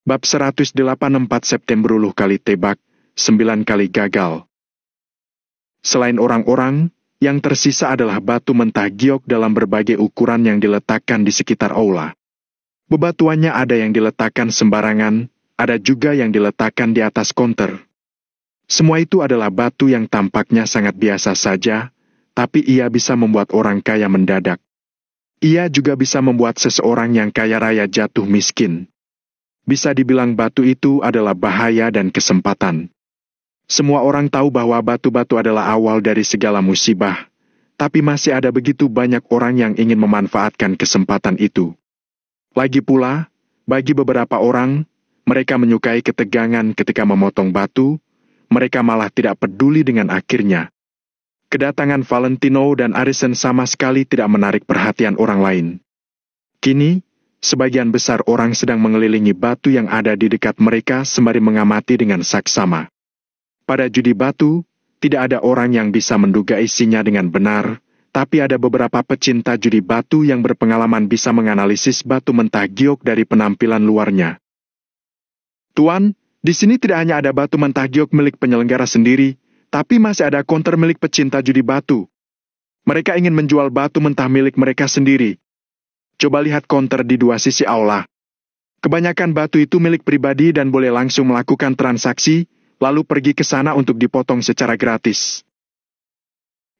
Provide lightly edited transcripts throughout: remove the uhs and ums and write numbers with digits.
Bab 184 September 10 kali tebak, 9 kali gagal. Selain orang-orang, yang tersisa adalah batu mentah giok dalam berbagai ukuran yang diletakkan di sekitar aula. Bebatuannya ada yang diletakkan sembarangan, ada juga yang diletakkan di atas konter. Semua itu adalah batu yang tampaknya sangat biasa saja, tapi ia bisa membuat orang kaya mendadak. Ia juga bisa membuat seseorang yang kaya raya jatuh miskin. Bisa dibilang batu itu adalah bahaya dan kesempatan. Semua orang tahu bahwa batu-batu adalah awal dari segala musibah, tapi masih ada begitu banyak orang yang ingin memanfaatkan kesempatan itu. Lagi pula, bagi beberapa orang, mereka menyukai ketegangan ketika memotong batu, mereka malah tidak peduli dengan akhirnya. Kedatangan Valentino dan Arisen sama sekali tidak menarik perhatian orang lain. Kini, sebagian besar orang sedang mengelilingi batu yang ada di dekat mereka sembari mengamati dengan saksama. Pada judi batu, tidak ada orang yang bisa menduga isinya dengan benar, tapi ada beberapa pecinta judi batu yang berpengalaman bisa menganalisis batu mentah giok dari penampilan luarnya. Tuan, di sini tidak hanya ada batu mentah giok milik penyelenggara sendiri, tapi masih ada konter milik pecinta judi batu. Mereka ingin menjual batu mentah milik mereka sendiri. Coba lihat konter di dua sisi aula. Kebanyakan batu itu milik pribadi dan boleh langsung melakukan transaksi, lalu pergi ke sana untuk dipotong secara gratis.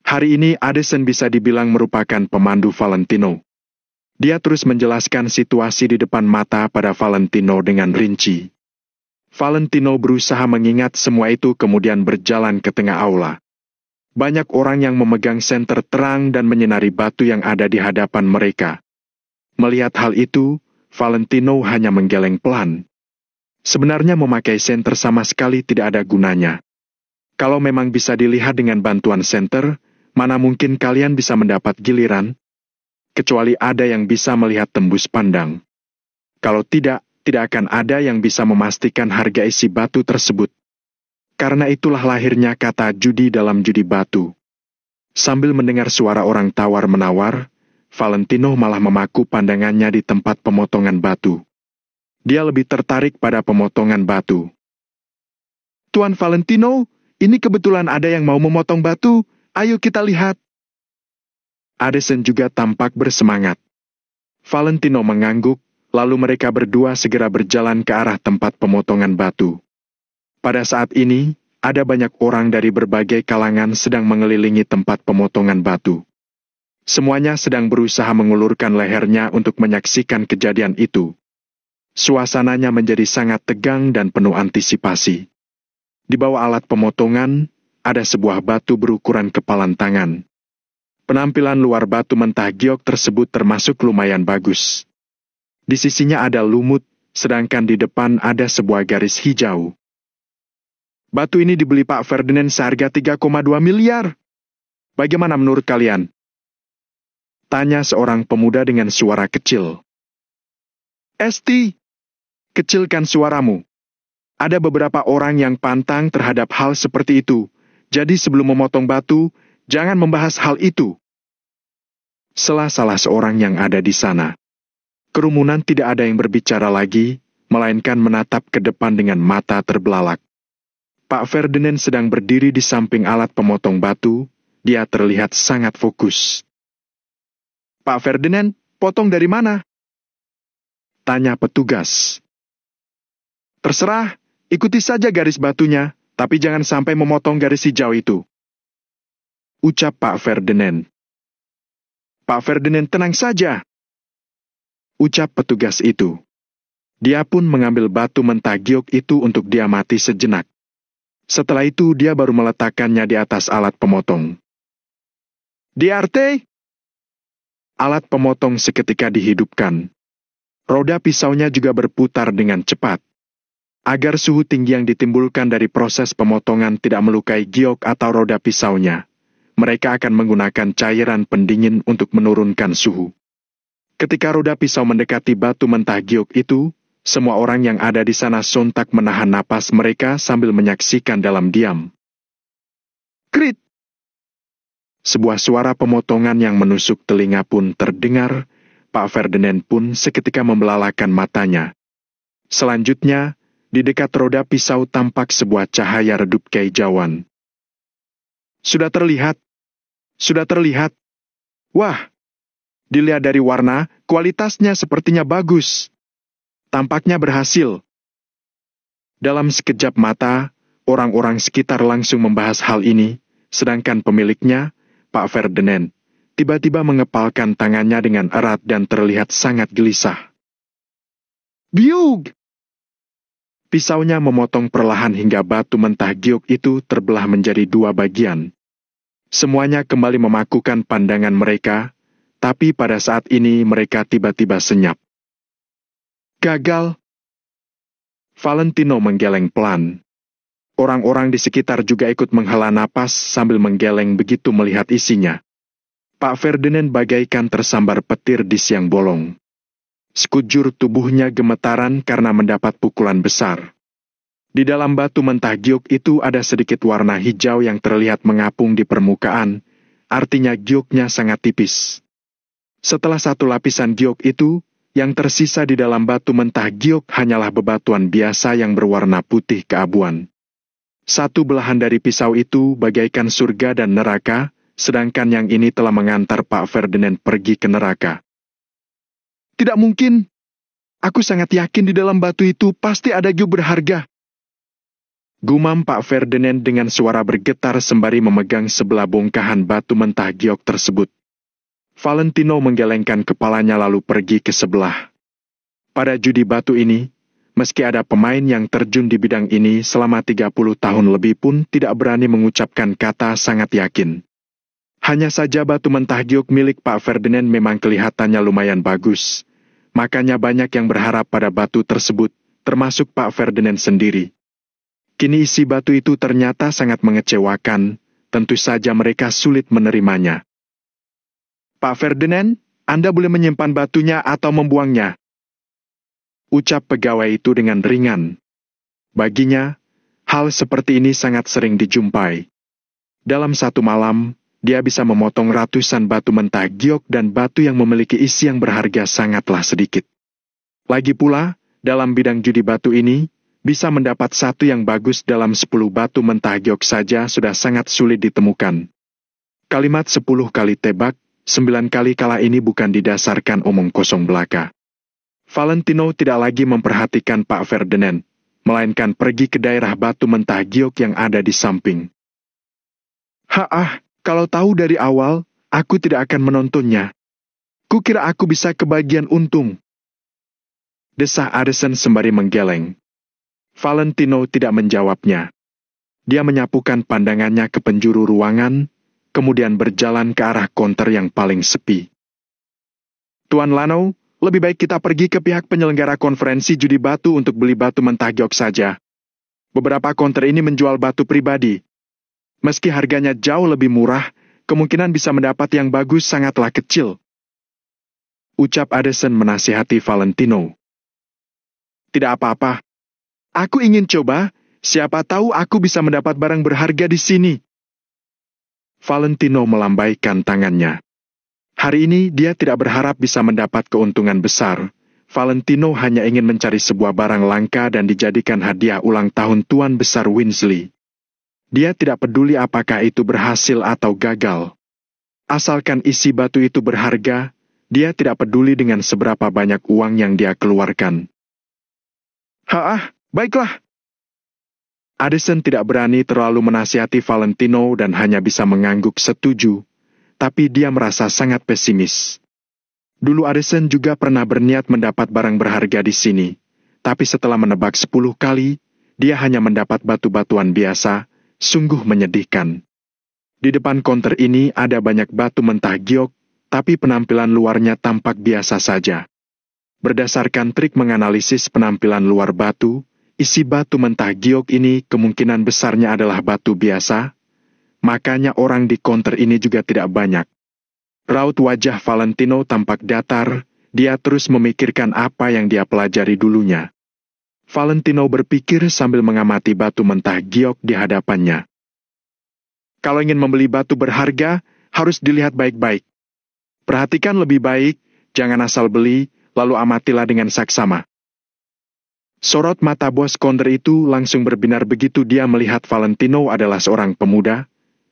Hari ini Addison bisa dibilang merupakan pemandu Valentino. Dia terus menjelaskan situasi di depan mata pada Valentino dengan rinci. Valentino berusaha mengingat semua itu kemudian berjalan ke tengah aula. Banyak orang yang memegang senter terang dan menyinari batu yang ada di hadapan mereka. Melihat hal itu, Valentino hanya menggeleng pelan. Sebenarnya memakai senter sama sekali tidak ada gunanya. Kalau memang bisa dilihat dengan bantuan senter, mana mungkin kalian bisa mendapat giliran? Kecuali ada yang bisa melihat tembus pandang. Kalau tidak akan ada yang bisa memastikan harga isi batu tersebut. Karena itulah lahirnya kata judi dalam judi batu. Sambil mendengar suara orang tawar-menawar, Valentino malah memaku pandangannya di tempat pemotongan batu. Dia lebih tertarik pada pemotongan batu. Tuan Valentino, ini kebetulan ada yang mau memotong batu, ayo kita lihat. Addison juga tampak bersemangat. Valentino mengangguk, lalu mereka berdua segera berjalan ke arah tempat pemotongan batu. Pada saat ini, ada banyak orang dari berbagai kalangan sedang mengelilingi tempat pemotongan batu. Semuanya sedang berusaha mengulurkan lehernya untuk menyaksikan kejadian itu. Suasananya menjadi sangat tegang dan penuh antisipasi. Di bawah alat pemotongan, ada sebuah batu berukuran kepalan tangan. Penampilan luar batu mentah giok tersebut termasuk lumayan bagus. Di sisinya ada lumut, sedangkan di depan ada sebuah garis hijau. Batu ini dibeli Pak Ferdinand seharga 3,2 miliar. Bagaimana menurut kalian? Tanya seorang pemuda dengan suara kecil. Esti, kecilkan suaramu. Ada beberapa orang yang pantang terhadap hal seperti itu, jadi sebelum memotong batu, jangan membahas hal itu. Salah seorang yang ada di sana. Kerumunan tidak ada yang berbicara lagi, melainkan menatap ke depan dengan mata terbelalak. Pak Ferdinand sedang berdiri di samping alat pemotong batu, dia terlihat sangat fokus. Pak Ferdinand, potong dari mana? Tanya petugas. Terserah, ikuti saja garis batunya, tapi jangan sampai memotong garis hijau itu. Ucap Pak Ferdinand. Pak Ferdinand, tenang saja. Ucap petugas itu. Dia pun mengambil batu mentah giok itu untuk diamati sejenak. Setelah itu dia baru meletakkannya di atas alat pemotong. Diarte! Alat pemotong seketika dihidupkan. Roda pisaunya juga berputar dengan cepat. Agar suhu tinggi yang ditimbulkan dari proses pemotongan tidak melukai giok atau roda pisaunya, mereka akan menggunakan cairan pendingin untuk menurunkan suhu. Ketika roda pisau mendekati batu mentah giok itu, semua orang yang ada di sana sontak menahan napas mereka sambil menyaksikan dalam diam. Krit! Sebuah suara pemotongan yang menusuk telinga pun terdengar. Pak Ferdinand pun seketika membelalakan matanya. Selanjutnya, di dekat roda pisau tampak sebuah cahaya redup kehijauan. Sudah terlihat. Sudah terlihat. Wah! Dilihat dari warna, kualitasnya sepertinya bagus. Tampaknya berhasil. Dalam sekejap mata, orang-orang sekitar langsung membahas hal ini, sedangkan pemiliknya, Pak Ferdinand, tiba-tiba mengepalkan tangannya dengan erat dan terlihat sangat gelisah. Giok! Pisaunya memotong perlahan hingga batu mentah giok itu terbelah menjadi dua bagian. Semuanya kembali memakukan pandangan mereka, tapi pada saat ini mereka tiba-tiba senyap. Gagal. Valentino menggeleng pelan. Orang-orang di sekitar juga ikut menghela napas sambil menggeleng begitu melihat isinya. Pak Ferdinand bagaikan tersambar petir di siang bolong. Sekujur tubuhnya gemetaran karena mendapat pukulan besar. Di dalam batu mentah giok itu ada sedikit warna hijau yang terlihat mengapung di permukaan, artinya gioknya sangat tipis. Setelah satu lapisan giok itu, yang tersisa di dalam batu mentah giok hanyalah bebatuan biasa yang berwarna putih keabuan. Satu belahan dari pisau itu bagaikan surga dan neraka, sedangkan yang ini telah mengantar Pak Ferdinand pergi ke neraka. Tidak mungkin. Aku sangat yakin di dalam batu itu pasti ada giok berharga. Gumam Pak Ferdinand dengan suara bergetar sembari memegang sebelah bongkahan batu mentah giok tersebut. Valentino menggelengkan kepalanya lalu pergi ke sebelah. Pada judi batu ini, meski ada pemain yang terjun di bidang ini selama 30 tahun lebih pun tidak berani mengucapkan kata sangat yakin. Hanya saja batu mentah giok milik Pak Ferdinand memang kelihatannya lumayan bagus. Makanya banyak yang berharap pada batu tersebut, termasuk Pak Ferdinand sendiri. Kini isi batu itu ternyata sangat mengecewakan, tentu saja mereka sulit menerimanya. Pak Ferdinand, Anda boleh menyimpan batunya atau membuangnya. Ucap pegawai itu dengan ringan. Baginya, hal seperti ini sangat sering dijumpai. Dalam satu malam, dia bisa memotong ratusan batu mentah giok dan batu yang memiliki isi yang berharga sangatlah sedikit. Lagi pula, dalam bidang judi batu ini, bisa mendapat satu yang bagus dalam 10 batu mentah giok saja sudah sangat sulit ditemukan. Kalimat 10 kali tebak, 9 kali kalah ini bukan didasarkan omong kosong belaka. Valentino tidak lagi memperhatikan Pak Ferdinand, melainkan pergi ke daerah batu mentah giok yang ada di samping. Kalau tahu dari awal, aku tidak akan menontonnya. Kukira aku bisa kebagian untung. Desah Addison sembari menggeleng. Valentino tidak menjawabnya. Dia menyapukan pandangannya ke penjuru ruangan, kemudian berjalan ke arah konter yang paling sepi. Tuan Lano, lebih baik kita pergi ke pihak penyelenggara konferensi judi batu untuk beli batu mentah giok saja. Beberapa konter ini menjual batu pribadi. Meski harganya jauh lebih murah, kemungkinan bisa mendapat yang bagus sangatlah kecil. Ucap Addison menasihati Valentino. Tidak apa-apa. Aku ingin coba, siapa tahu aku bisa mendapat barang berharga di sini. Valentino melambaikan tangannya. Hari ini dia tidak berharap bisa mendapat keuntungan besar. Valentino hanya ingin mencari sebuah barang langka dan dijadikan hadiah ulang tahun Tuan Besar Winsley. Dia tidak peduli apakah itu berhasil atau gagal. Asalkan isi batu itu berharga, dia tidak peduli dengan seberapa banyak uang yang dia keluarkan. Baiklah. Addison tidak berani terlalu menasihati Valentino dan hanya bisa mengangguk setuju, tapi dia merasa sangat pesimis. Dulu Addison juga pernah berniat mendapat barang berharga di sini, tapi setelah menebak 10 kali, dia hanya mendapat batu-batuan biasa. Sungguh menyedihkan. Di depan konter ini ada banyak batu mentah giok, tapi penampilan luarnya tampak biasa saja. Berdasarkan trik menganalisis penampilan luar batu, isi batu mentah giok ini kemungkinan besarnya adalah batu biasa, makanya orang di konter ini juga tidak banyak. Raut wajah Valentino tampak datar, dia terus memikirkan apa yang dia pelajari dulunya. Valentino berpikir sambil mengamati batu mentah giok di hadapannya. Kalau ingin membeli batu berharga, harus dilihat baik-baik. Perhatikan lebih baik, jangan asal beli, lalu amatilah dengan saksama. Sorot mata bos konter itu langsung berbinar begitu dia melihat Valentino adalah seorang pemuda.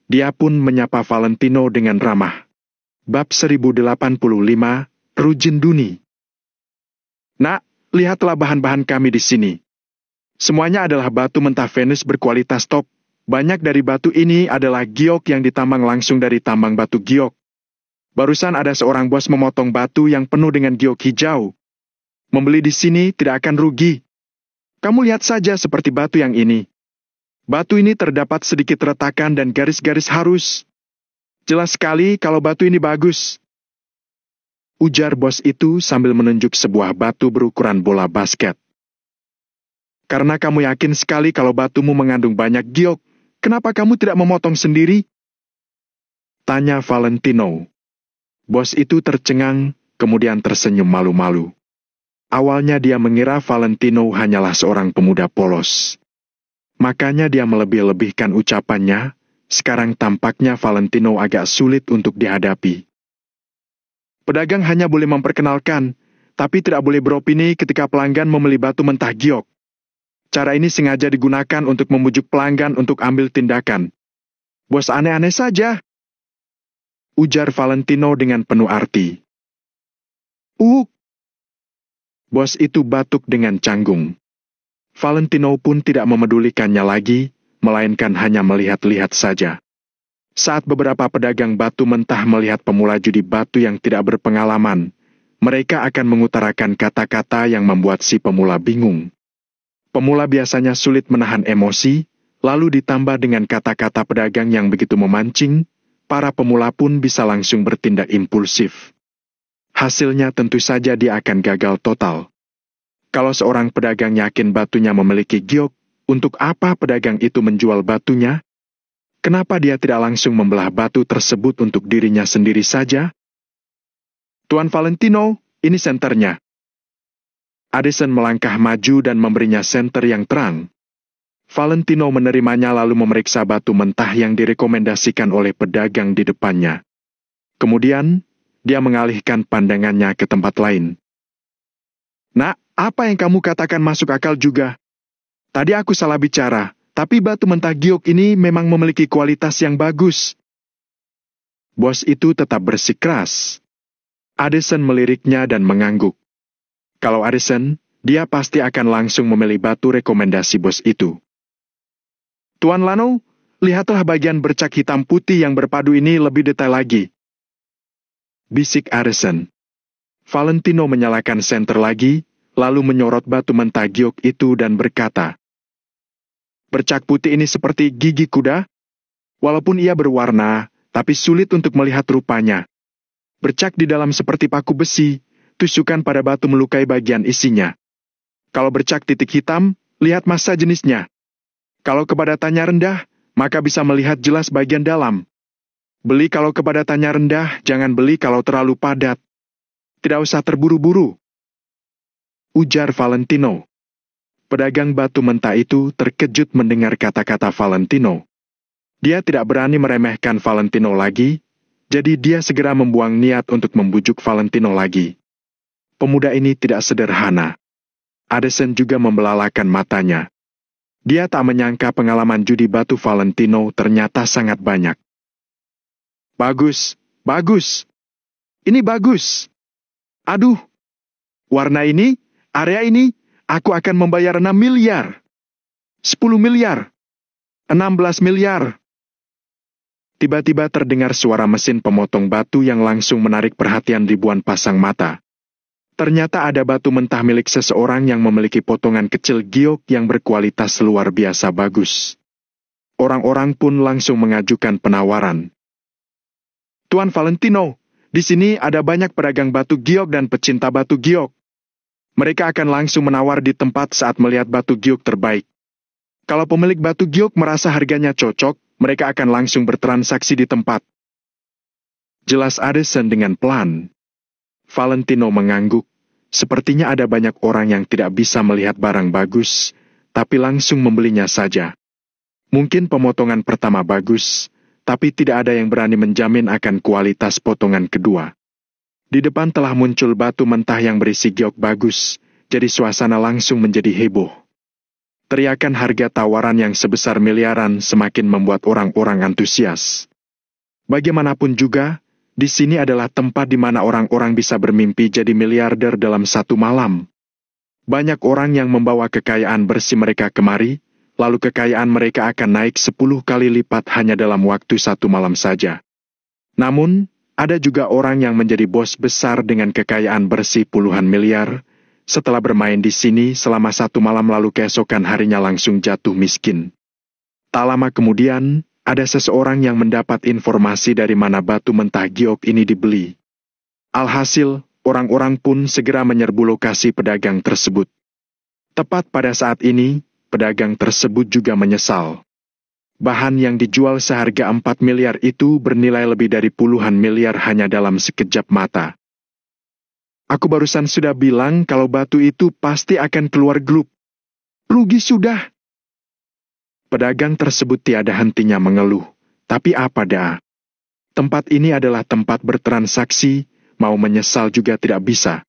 Dia pun menyapa Valentino dengan ramah. Bab 1085, Rujin Duni. Nak, lihatlah bahan-bahan kami di sini. Semuanya adalah batu mentah Venus berkualitas top. Banyak dari batu ini adalah giok yang ditambang langsung dari tambang batu giok. Barusan ada seorang bos memotong batu yang penuh dengan giok hijau. Membeli di sini tidak akan rugi. Kamu lihat saja seperti batu yang ini. Batu ini terdapat sedikit retakan dan garis-garis halus. Jelas sekali kalau batu ini bagus. Ujar bos itu sambil menunjuk sebuah batu berukuran bola basket. Karena kamu yakin sekali kalau batumu mengandung banyak giok, kenapa kamu tidak memotong sendiri? Tanya Valentino. Bos itu tercengang, kemudian tersenyum malu-malu. Awalnya dia mengira Valentino hanyalah seorang pemuda polos. Makanya dia melebih-lebihkan ucapannya, sekarang tampaknya Valentino agak sulit untuk dihadapi. Pedagang hanya boleh memperkenalkan, tapi tidak boleh beropini ketika pelanggan membeli batu mentah giok. Cara ini sengaja digunakan untuk membujuk pelanggan untuk ambil tindakan. Bos aneh-aneh saja. Ujar Valentino dengan penuh arti. Bos itu batuk dengan canggung. Valentino pun tidak memedulikannya lagi, melainkan hanya melihat-lihat saja. Saat beberapa pedagang batu mentah melihat pemula judi batu yang tidak berpengalaman, mereka akan mengutarakan kata-kata yang membuat si pemula bingung. Pemula biasanya sulit menahan emosi, lalu ditambah dengan kata-kata pedagang yang begitu memancing, para pemula pun bisa langsung bertindak impulsif. Hasilnya tentu saja dia akan gagal total. Kalau seorang pedagang yakin batunya memiliki giok, untuk apa pedagang itu menjual batunya? Kenapa dia tidak langsung membelah batu tersebut untuk dirinya sendiri saja? Tuan Valentino, ini senternya. Addison melangkah maju dan memberinya senter yang terang. Valentino menerimanya lalu memeriksa batu mentah yang direkomendasikan oleh pedagang di depannya. Kemudian, dia mengalihkan pandangannya ke tempat lain. Nak, apa yang kamu katakan masuk akal juga. Tadi aku salah bicara, tapi batu mentah giok ini memang memiliki kualitas yang bagus. Bos itu tetap bersikeras. Addison meliriknya dan mengangguk. Kalau Addison, dia pasti akan langsung memilih batu rekomendasi bos itu. Tuan Lano, lihatlah bagian bercak hitam putih yang berpadu ini lebih detail lagi. Bisik Addison. Valentino menyalakan senter lagi, lalu menyorot batu mentah giok itu dan berkata, bercak putih ini seperti gigi kuda. Walaupun ia berwarna, tapi sulit untuk melihat rupanya. Bercak di dalam seperti paku besi, tusukan pada batu melukai bagian isinya. Kalau bercak titik hitam, lihat massa jenisnya. Kalau kepadatannya rendah, maka bisa melihat jelas bagian dalam. Beli kalau kepadatannya rendah, jangan beli kalau terlalu padat. Tidak usah terburu-buru. Ujar Valentino. Pedagang batu mentah itu terkejut mendengar kata-kata Valentino. Dia tidak berani meremehkan Valentino lagi, jadi dia segera membuang niat untuk membujuk Valentino lagi. Pemuda ini tidak sederhana. Addison juga membelalakan matanya. Dia tak menyangka pengalaman judi batu Valentino ternyata sangat banyak. Bagus, bagus. Ini bagus. Aduh, warna ini, area ini, aku akan membayar 6 miliar. 10 miliar. 16 miliar. Tiba-tiba terdengar suara mesin pemotong batu yang langsung menarik perhatian ribuan pasang mata. Ternyata ada batu mentah milik seseorang yang memiliki potongan kecil giok yang berkualitas luar biasa bagus. Orang-orang pun langsung mengajukan penawaran. Tuan Valentino, di sini ada banyak pedagang batu giok dan pecinta batu giok. Mereka akan langsung menawar di tempat saat melihat batu giok terbaik. Kalau pemilik batu giok merasa harganya cocok, mereka akan langsung bertransaksi di tempat. Jelas Addison dengan pelan. Valentino mengangguk. Sepertinya ada banyak orang yang tidak bisa melihat barang bagus, tapi langsung membelinya saja. Mungkin pemotongan pertama bagus, tapi tidak ada yang berani menjamin akan kualitas potongan kedua. Di depan telah muncul batu mentah yang berisi giok bagus, jadi suasana langsung menjadi heboh. Teriakan harga tawaran yang sebesar miliaran semakin membuat orang-orang antusias. Bagaimanapun juga, di sini adalah tempat di mana orang-orang bisa bermimpi jadi miliarder dalam satu malam. Banyak orang yang membawa kekayaan bersih mereka kemari, lalu kekayaan mereka akan naik 10 kali lipat hanya dalam waktu satu malam saja. Namun, ada juga orang yang menjadi bos besar dengan kekayaan bersih puluhan miliar, setelah bermain di sini selama satu malam lalu keesokan harinya langsung jatuh miskin. Tak lama kemudian, ada seseorang yang mendapat informasi dari mana batu mentah giok ini dibeli. Alhasil, orang-orang pun segera menyerbu lokasi pedagang tersebut. Tepat pada saat ini, pedagang tersebut juga menyesal. Bahan yang dijual seharga 4 miliar itu bernilai lebih dari puluhan miliar hanya dalam sekejap mata. Aku barusan sudah bilang kalau batu itu pasti akan keluar gelap. Rugi sudah. Pedagang tersebut tiada hentinya mengeluh. Tapi apa dah? Tempat ini adalah tempat bertransaksi, mau menyesal juga tidak bisa.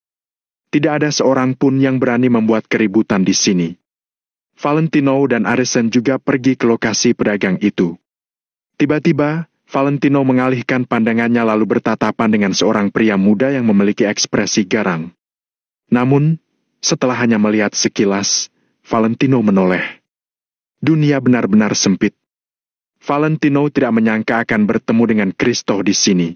Tidak ada seorang pun yang berani membuat keributan di sini. Valentino dan Aresen juga pergi ke lokasi pedagang itu. Tiba-tiba, Valentino mengalihkan pandangannya lalu bertatapan dengan seorang pria muda yang memiliki ekspresi garang. Namun, setelah hanya melihat sekilas, Valentino menoleh. Dunia benar-benar sempit. Valentino tidak menyangka akan bertemu dengan Kristo di sini.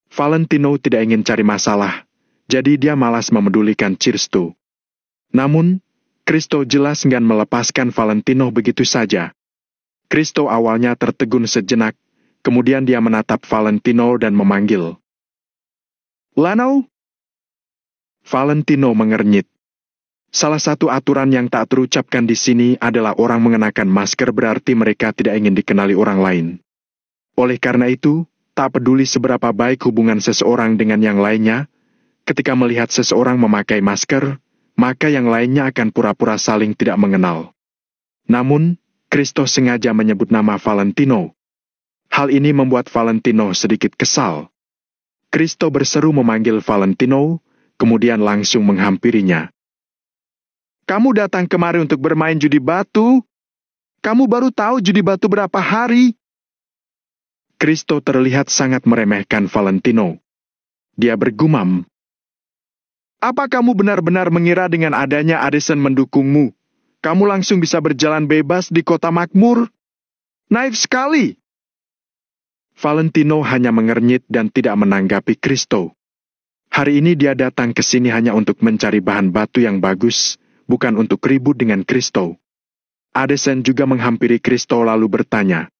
Valentino tidak ingin cari masalah, jadi dia malas memedulikan Kristo. Namun, Kristo jelas enggan melepaskan Valentino begitu saja. Kristo awalnya tertegun sejenak, kemudian dia menatap Valentino dan memanggil. Lano? Valentino mengernyit. Salah satu aturan yang tak terucapkan di sini adalah orang mengenakan masker berarti mereka tidak ingin dikenali orang lain. Oleh karena itu, tak peduli seberapa baik hubungan seseorang dengan yang lainnya, ketika melihat seseorang memakai masker, maka yang lainnya akan pura-pura saling tidak mengenal. Namun, Kristo sengaja menyebut nama Valentino. Hal ini membuat Valentino sedikit kesal. Kristo berseru memanggil Valentino, kemudian langsung menghampirinya. Kamu datang kemari untuk bermain judi batu? Kamu baru tahu judi batu berapa hari? Kristo terlihat sangat meremehkan Valentino. Dia bergumam. Apa kamu benar-benar mengira dengan adanya Aresen mendukungmu, kamu langsung bisa berjalan bebas di kota makmur? Naif sekali! Valentino hanya mengernyit dan tidak menanggapi Kristo. Hari ini dia datang ke sini hanya untuk mencari bahan batu yang bagus, bukan untuk ribut dengan Kristo. Aresen juga menghampiri Kristo lalu bertanya,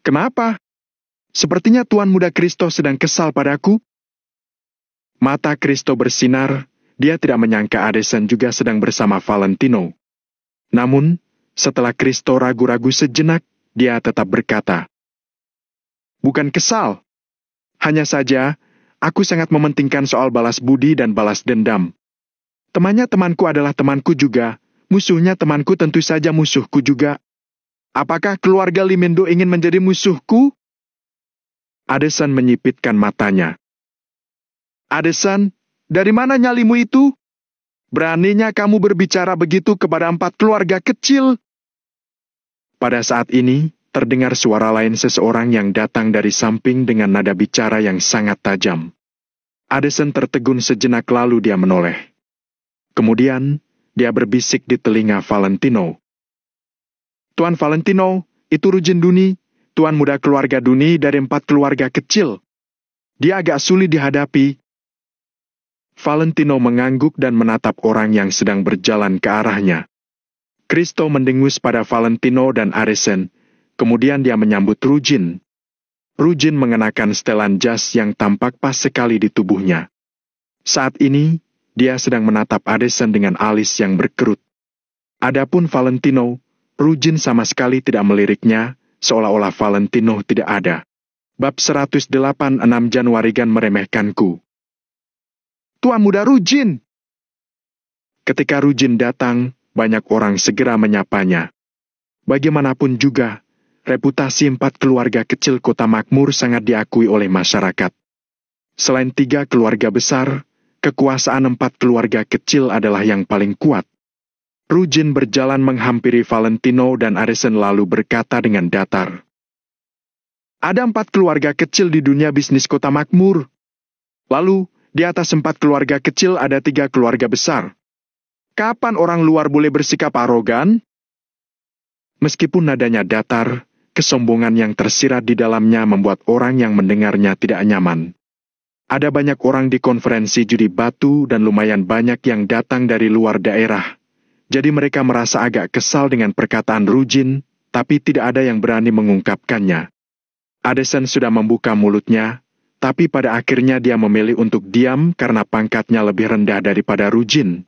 "Kenapa? Sepertinya Tuan Muda Kristo sedang kesal padaku?" Mata Kristo bersinar, dia tidak menyangka Aresen juga sedang bersama Valentino. Namun, setelah Kristo ragu-ragu sejenak, dia tetap berkata, "Bukan kesal. Hanya saja, aku sangat mementingkan soal balas budi dan balas dendam. Temannya temanku adalah temanku juga, musuhnya temanku tentu saja musuhku juga. Apakah keluarga Limendo ingin menjadi musuhku?" Aresen menyipitkan matanya. "Aresen, dari mana nyalimu itu? Beraninya kamu berbicara begitu kepada 4 keluarga kecil?" Pada saat ini, terdengar suara lain seseorang yang datang dari samping dengan nada bicara yang sangat tajam. Aresen tertegun sejenak lalu dia menoleh. Kemudian, dia berbisik di telinga Valentino. "Tuan Valentino, itu Rujin Duni, tuan muda keluarga Duni dari 4 keluarga kecil. Dia agak sulit dihadapi." Valentino mengangguk dan menatap orang yang sedang berjalan ke arahnya. Kristo mendengus pada Valentino dan Aresen, kemudian dia menyambut Rujin. Rujin mengenakan setelan jas yang tampak pas sekali di tubuhnya. Saat ini, dia sedang menatap Aresen dengan alis yang berkerut. Adapun Valentino, Rujin sama sekali tidak meliriknya, seolah-olah Valentino tidak ada. Bab 186 Januarigan meremehkanku. "Tuan Muda Rujin!" Ketika Rujin datang, banyak orang segera menyapanya. Bagaimanapun juga, reputasi 4 keluarga kecil kota makmur sangat diakui oleh masyarakat. Selain 3 keluarga besar, kekuasaan 4 keluarga kecil adalah yang paling kuat. Rujin berjalan menghampiri Valentino dan Addison lalu berkata dengan datar. Ada 4 keluarga kecil di dunia bisnis kota makmur. Lalu, di atas 4 keluarga kecil ada 3 keluarga besar. Kapan orang luar boleh bersikap arogan? Meskipun nadanya datar, kesombongan yang tersirat di dalamnya membuat orang yang mendengarnya tidak nyaman. Ada banyak orang di konferensi judi batu dan lumayan banyak yang datang dari luar daerah. Jadi mereka merasa agak kesal dengan perkataan Rujin, tapi tidak ada yang berani mengungkapkannya. Addison sudah membuka mulutnya, tapi pada akhirnya dia memilih untuk diam karena pangkatnya lebih rendah daripada Rujin.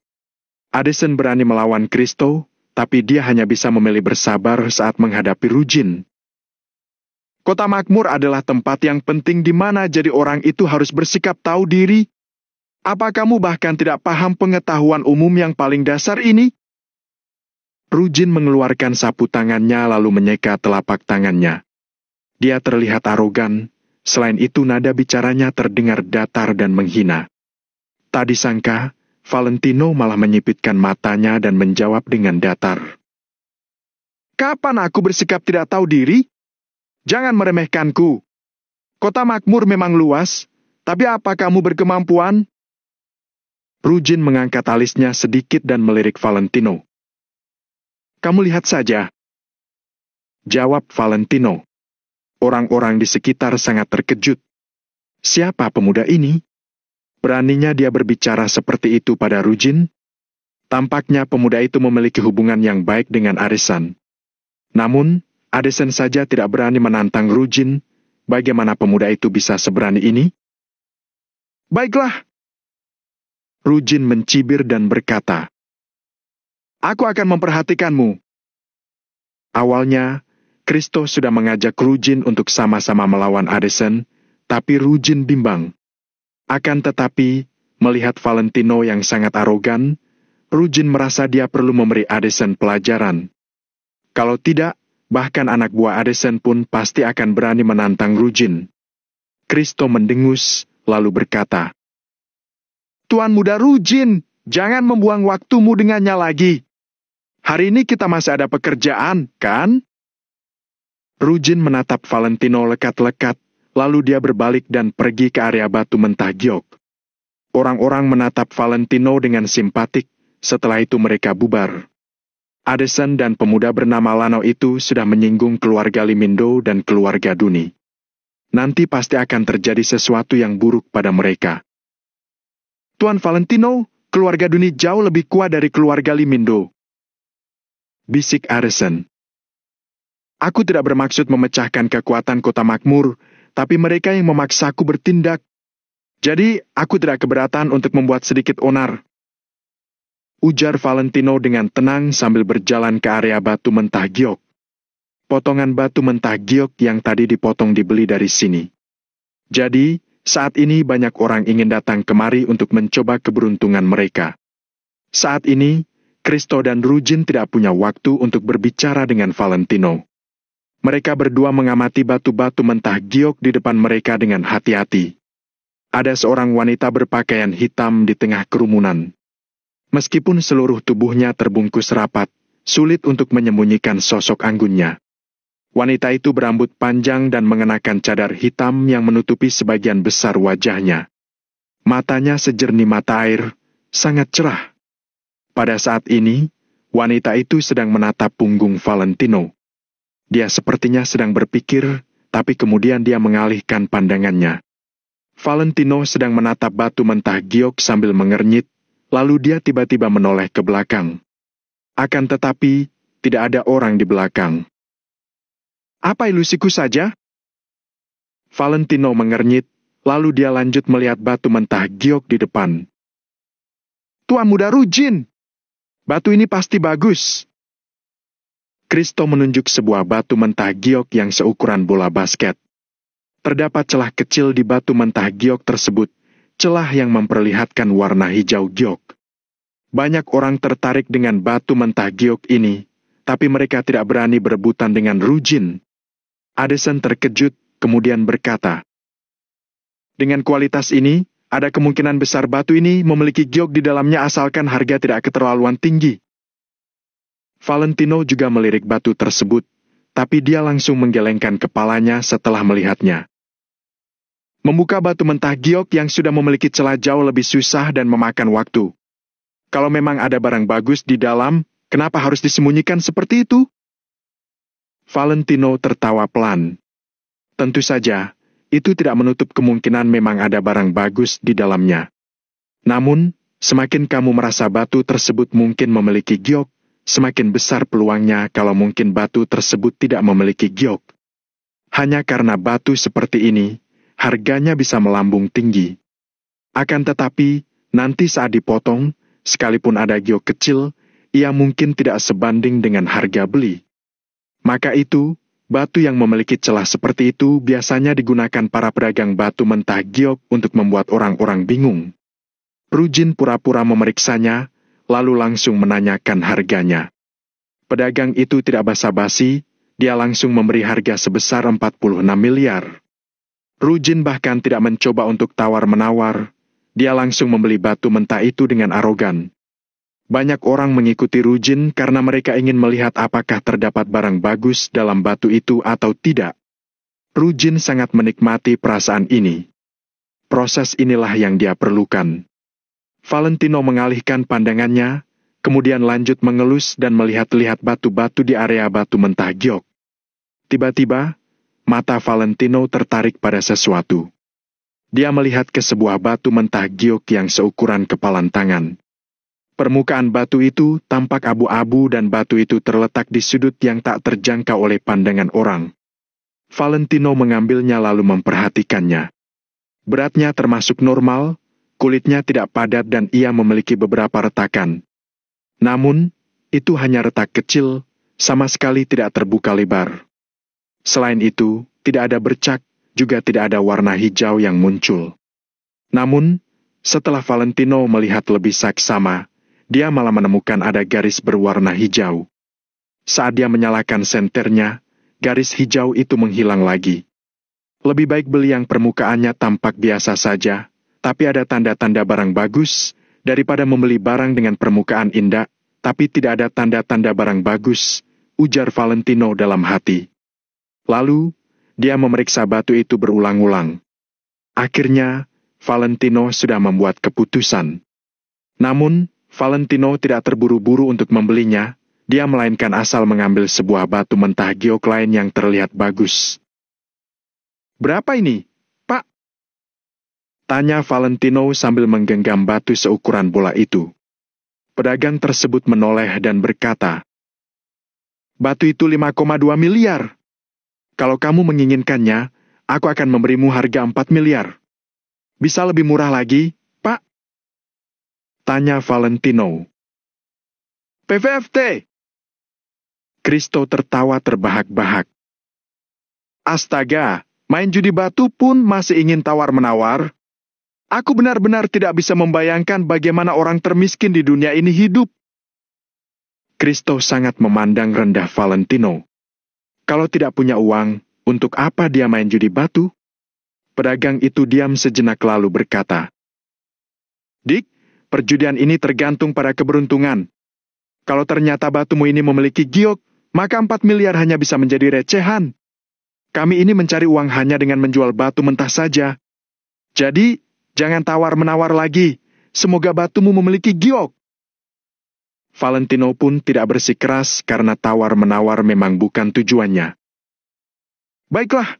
Addison berani melawan Kristo, tapi dia hanya bisa memilih bersabar saat menghadapi Rujin. Kota makmur adalah tempat yang penting di mana jadi orang itu harus bersikap tahu diri. Apa kamu bahkan tidak paham pengetahuan umum yang paling dasar ini? Rujin mengeluarkan sapu tangannya lalu menyeka telapak tangannya. Dia terlihat arogan, selain itu nada bicaranya terdengar datar dan menghina. Tak disangka, Valentino malah menyipitkan matanya dan menjawab dengan datar. Kapan aku bersikap tidak tahu diri? Jangan meremehkanku. Kota makmur memang luas, tapi apa kamu berkemampuan? Rujin mengangkat alisnya sedikit dan melirik Valentino. Kamu lihat saja. Jawab Valentino. Orang-orang di sekitar sangat terkejut. Siapa pemuda ini? Beraninya dia berbicara seperti itu pada Rujin? Tampaknya pemuda itu memiliki hubungan yang baik dengan Addison. Namun, Addison saja tidak berani menantang Rujin. Bagaimana pemuda itu bisa seberani ini? Baiklah. Rujin mencibir dan berkata, Aku akan memperhatikanmu. Awalnya, Kristo sudah mengajak Rujin untuk sama-sama melawan Addison, tapi Rujin bimbang. Akan tetapi, melihat Valentino yang sangat arogan, Rujin merasa dia perlu memberi Addison pelajaran. Kalau tidak, bahkan anak buah Addison pun pasti akan berani menantang Rujin. Kristo mendengus, lalu berkata, Tuan muda Rujin, jangan membuang waktumu dengannya lagi. Hari ini kita masih ada pekerjaan, kan? Rujin menatap Valentino lekat-lekat, lalu dia berbalik dan pergi ke area batu mentah giok. Orang-orang menatap Valentino dengan simpatik, setelah itu mereka bubar. Addison dan pemuda bernama Lano itu sudah menyinggung keluarga Limindo dan keluarga Duni. Nanti pasti akan terjadi sesuatu yang buruk pada mereka. Tuan Valentino, keluarga Duni jauh lebih kuat dari keluarga Limindo. Bisik Addison. Aku tidak bermaksud memecahkan kekuatan kota makmur, tapi mereka yang memaksaku bertindak. Jadi, aku tidak keberatan untuk membuat sedikit onar. Ujar Valentino dengan tenang sambil berjalan ke area batu mentah giok. Potongan batu mentah giok yang tadi dipotong dibeli dari sini. Jadi, saat ini banyak orang ingin datang kemari untuk mencoba keberuntungan mereka. Saat ini, Kristo dan Rujin tidak punya waktu untuk berbicara dengan Valentino. Mereka berdua mengamati batu-batu mentah giok di depan mereka dengan hati-hati. Ada seorang wanita berpakaian hitam di tengah kerumunan. Meskipun seluruh tubuhnya terbungkus rapat, sulit untuk menyembunyikan sosok anggunnya. Wanita itu berambut panjang dan mengenakan cadar hitam yang menutupi sebagian besar wajahnya. Matanya sejernih mata air, sangat cerah. Pada saat ini, wanita itu sedang menatap punggung Valentino. Dia sepertinya sedang berpikir, tapi kemudian dia mengalihkan pandangannya. Valentino sedang menatap batu mentah giok sambil mengernyit, lalu dia tiba-tiba menoleh ke belakang. Akan tetapi, tidak ada orang di belakang. Apa ilusiku saja? Valentino mengernyit, lalu dia lanjut melihat batu mentah giok di depan. Tuan muda Rujin! Batu ini pasti bagus. Kristo menunjuk sebuah batu mentah giok yang seukuran bola basket. Terdapat celah kecil di batu mentah giok tersebut, celah yang memperlihatkan warna hijau giok. Banyak orang tertarik dengan batu mentah giok ini, tapi mereka tidak berani berebutan dengan Rujin. Addison terkejut, kemudian berkata, Dengan kualitas ini, ada kemungkinan besar batu ini memiliki giok di dalamnya asalkan harga tidak keterlaluan tinggi. Valentino juga melirik batu tersebut, tapi dia langsung menggelengkan kepalanya setelah melihatnya. Membuka batu mentah giok yang sudah memiliki celah jauh lebih susah dan memakan waktu. Kalau memang ada barang bagus di dalam, kenapa harus disembunyikan seperti itu? Valentino tertawa pelan. Tentu saja, itu tidak menutup kemungkinan memang ada barang bagus di dalamnya. Namun, semakin kamu merasa batu tersebut mungkin memiliki giok, semakin besar peluangnya kalau mungkin batu tersebut tidak memiliki giok. Hanya karena batu seperti ini, harganya bisa melambung tinggi. Akan tetapi, nanti saat dipotong, sekalipun ada giok kecil, ia mungkin tidak sebanding dengan harga beli. Maka itu, batu yang memiliki celah seperti itu biasanya digunakan para pedagang batu mentah giok untuk membuat orang-orang bingung. Rujin pura-pura memeriksanya, lalu langsung menanyakan harganya. Pedagang itu tidak basa-basi, dia langsung memberi harga sebesar 46 miliar. Rujin bahkan tidak mencoba untuk tawar-menawar, dia langsung membeli batu mentah itu dengan arogan. Banyak orang mengikuti Rujin karena mereka ingin melihat apakah terdapat barang bagus dalam batu itu atau tidak. Rujin sangat menikmati perasaan ini. Proses inilah yang dia perlukan. Valentino mengalihkan pandangannya, kemudian lanjut mengelus dan melihat-lihat batu-batu di area batu mentah giok. Tiba-tiba, mata Valentino tertarik pada sesuatu. Dia melihat ke sebuah batu mentah giok yang seukuran kepalan tangan. Permukaan batu itu tampak abu-abu dan batu itu terletak di sudut yang tak terjangkau oleh pandangan orang. Valentino mengambilnya lalu memperhatikannya. Beratnya termasuk normal, kulitnya tidak padat dan ia memiliki beberapa retakan. Namun, itu hanya retak kecil, sama sekali tidak terbuka lebar. Selain itu, tidak ada bercak, juga tidak ada warna hijau yang muncul. Namun, setelah Valentino melihat lebih saksama, dia malah menemukan ada garis berwarna hijau. Saat dia menyalakan senternya, garis hijau itu menghilang lagi. Lebih baik beli yang permukaannya tampak biasa saja, tapi ada tanda-tanda barang bagus, daripada membeli barang dengan permukaan indah, tapi tidak ada tanda-tanda barang bagus, ujar Valentino dalam hati. Lalu, dia memeriksa batu itu berulang-ulang. Akhirnya, Valentino sudah membuat keputusan. Namun, Valentino tidak terburu-buru untuk membelinya, dia melainkan asal mengambil sebuah batu mentah giok lain yang terlihat bagus. "Berapa ini, Pak?" tanya Valentino sambil menggenggam batu seukuran bola itu. Pedagang tersebut menoleh dan berkata, "Batu itu 5,2 miliar. Kalau kamu menginginkannya, aku akan memberimu harga 4 miliar. Bisa lebih murah lagi, Pak?" tanya Valentino. "PVFT!" Kristo tertawa terbahak-bahak. "Astaga, main judi batu pun masih ingin tawar-menawar? Aku benar-benar tidak bisa membayangkan bagaimana orang termiskin di dunia ini hidup." Kristo sangat memandang rendah Valentino. Kalau tidak punya uang, untuk apa dia main judi batu? Pedagang itu diam sejenak lalu berkata, "Dik, perjudian ini tergantung pada keberuntungan. Kalau ternyata batumu ini memiliki giok, maka 4 miliar hanya bisa menjadi recehan. Kami ini mencari uang hanya dengan menjual batu mentah saja. Jadi, jangan tawar-menawar lagi. Semoga batumu memiliki giok." Valentino pun tidak bersikeras karena tawar-menawar memang bukan tujuannya. "Baiklah,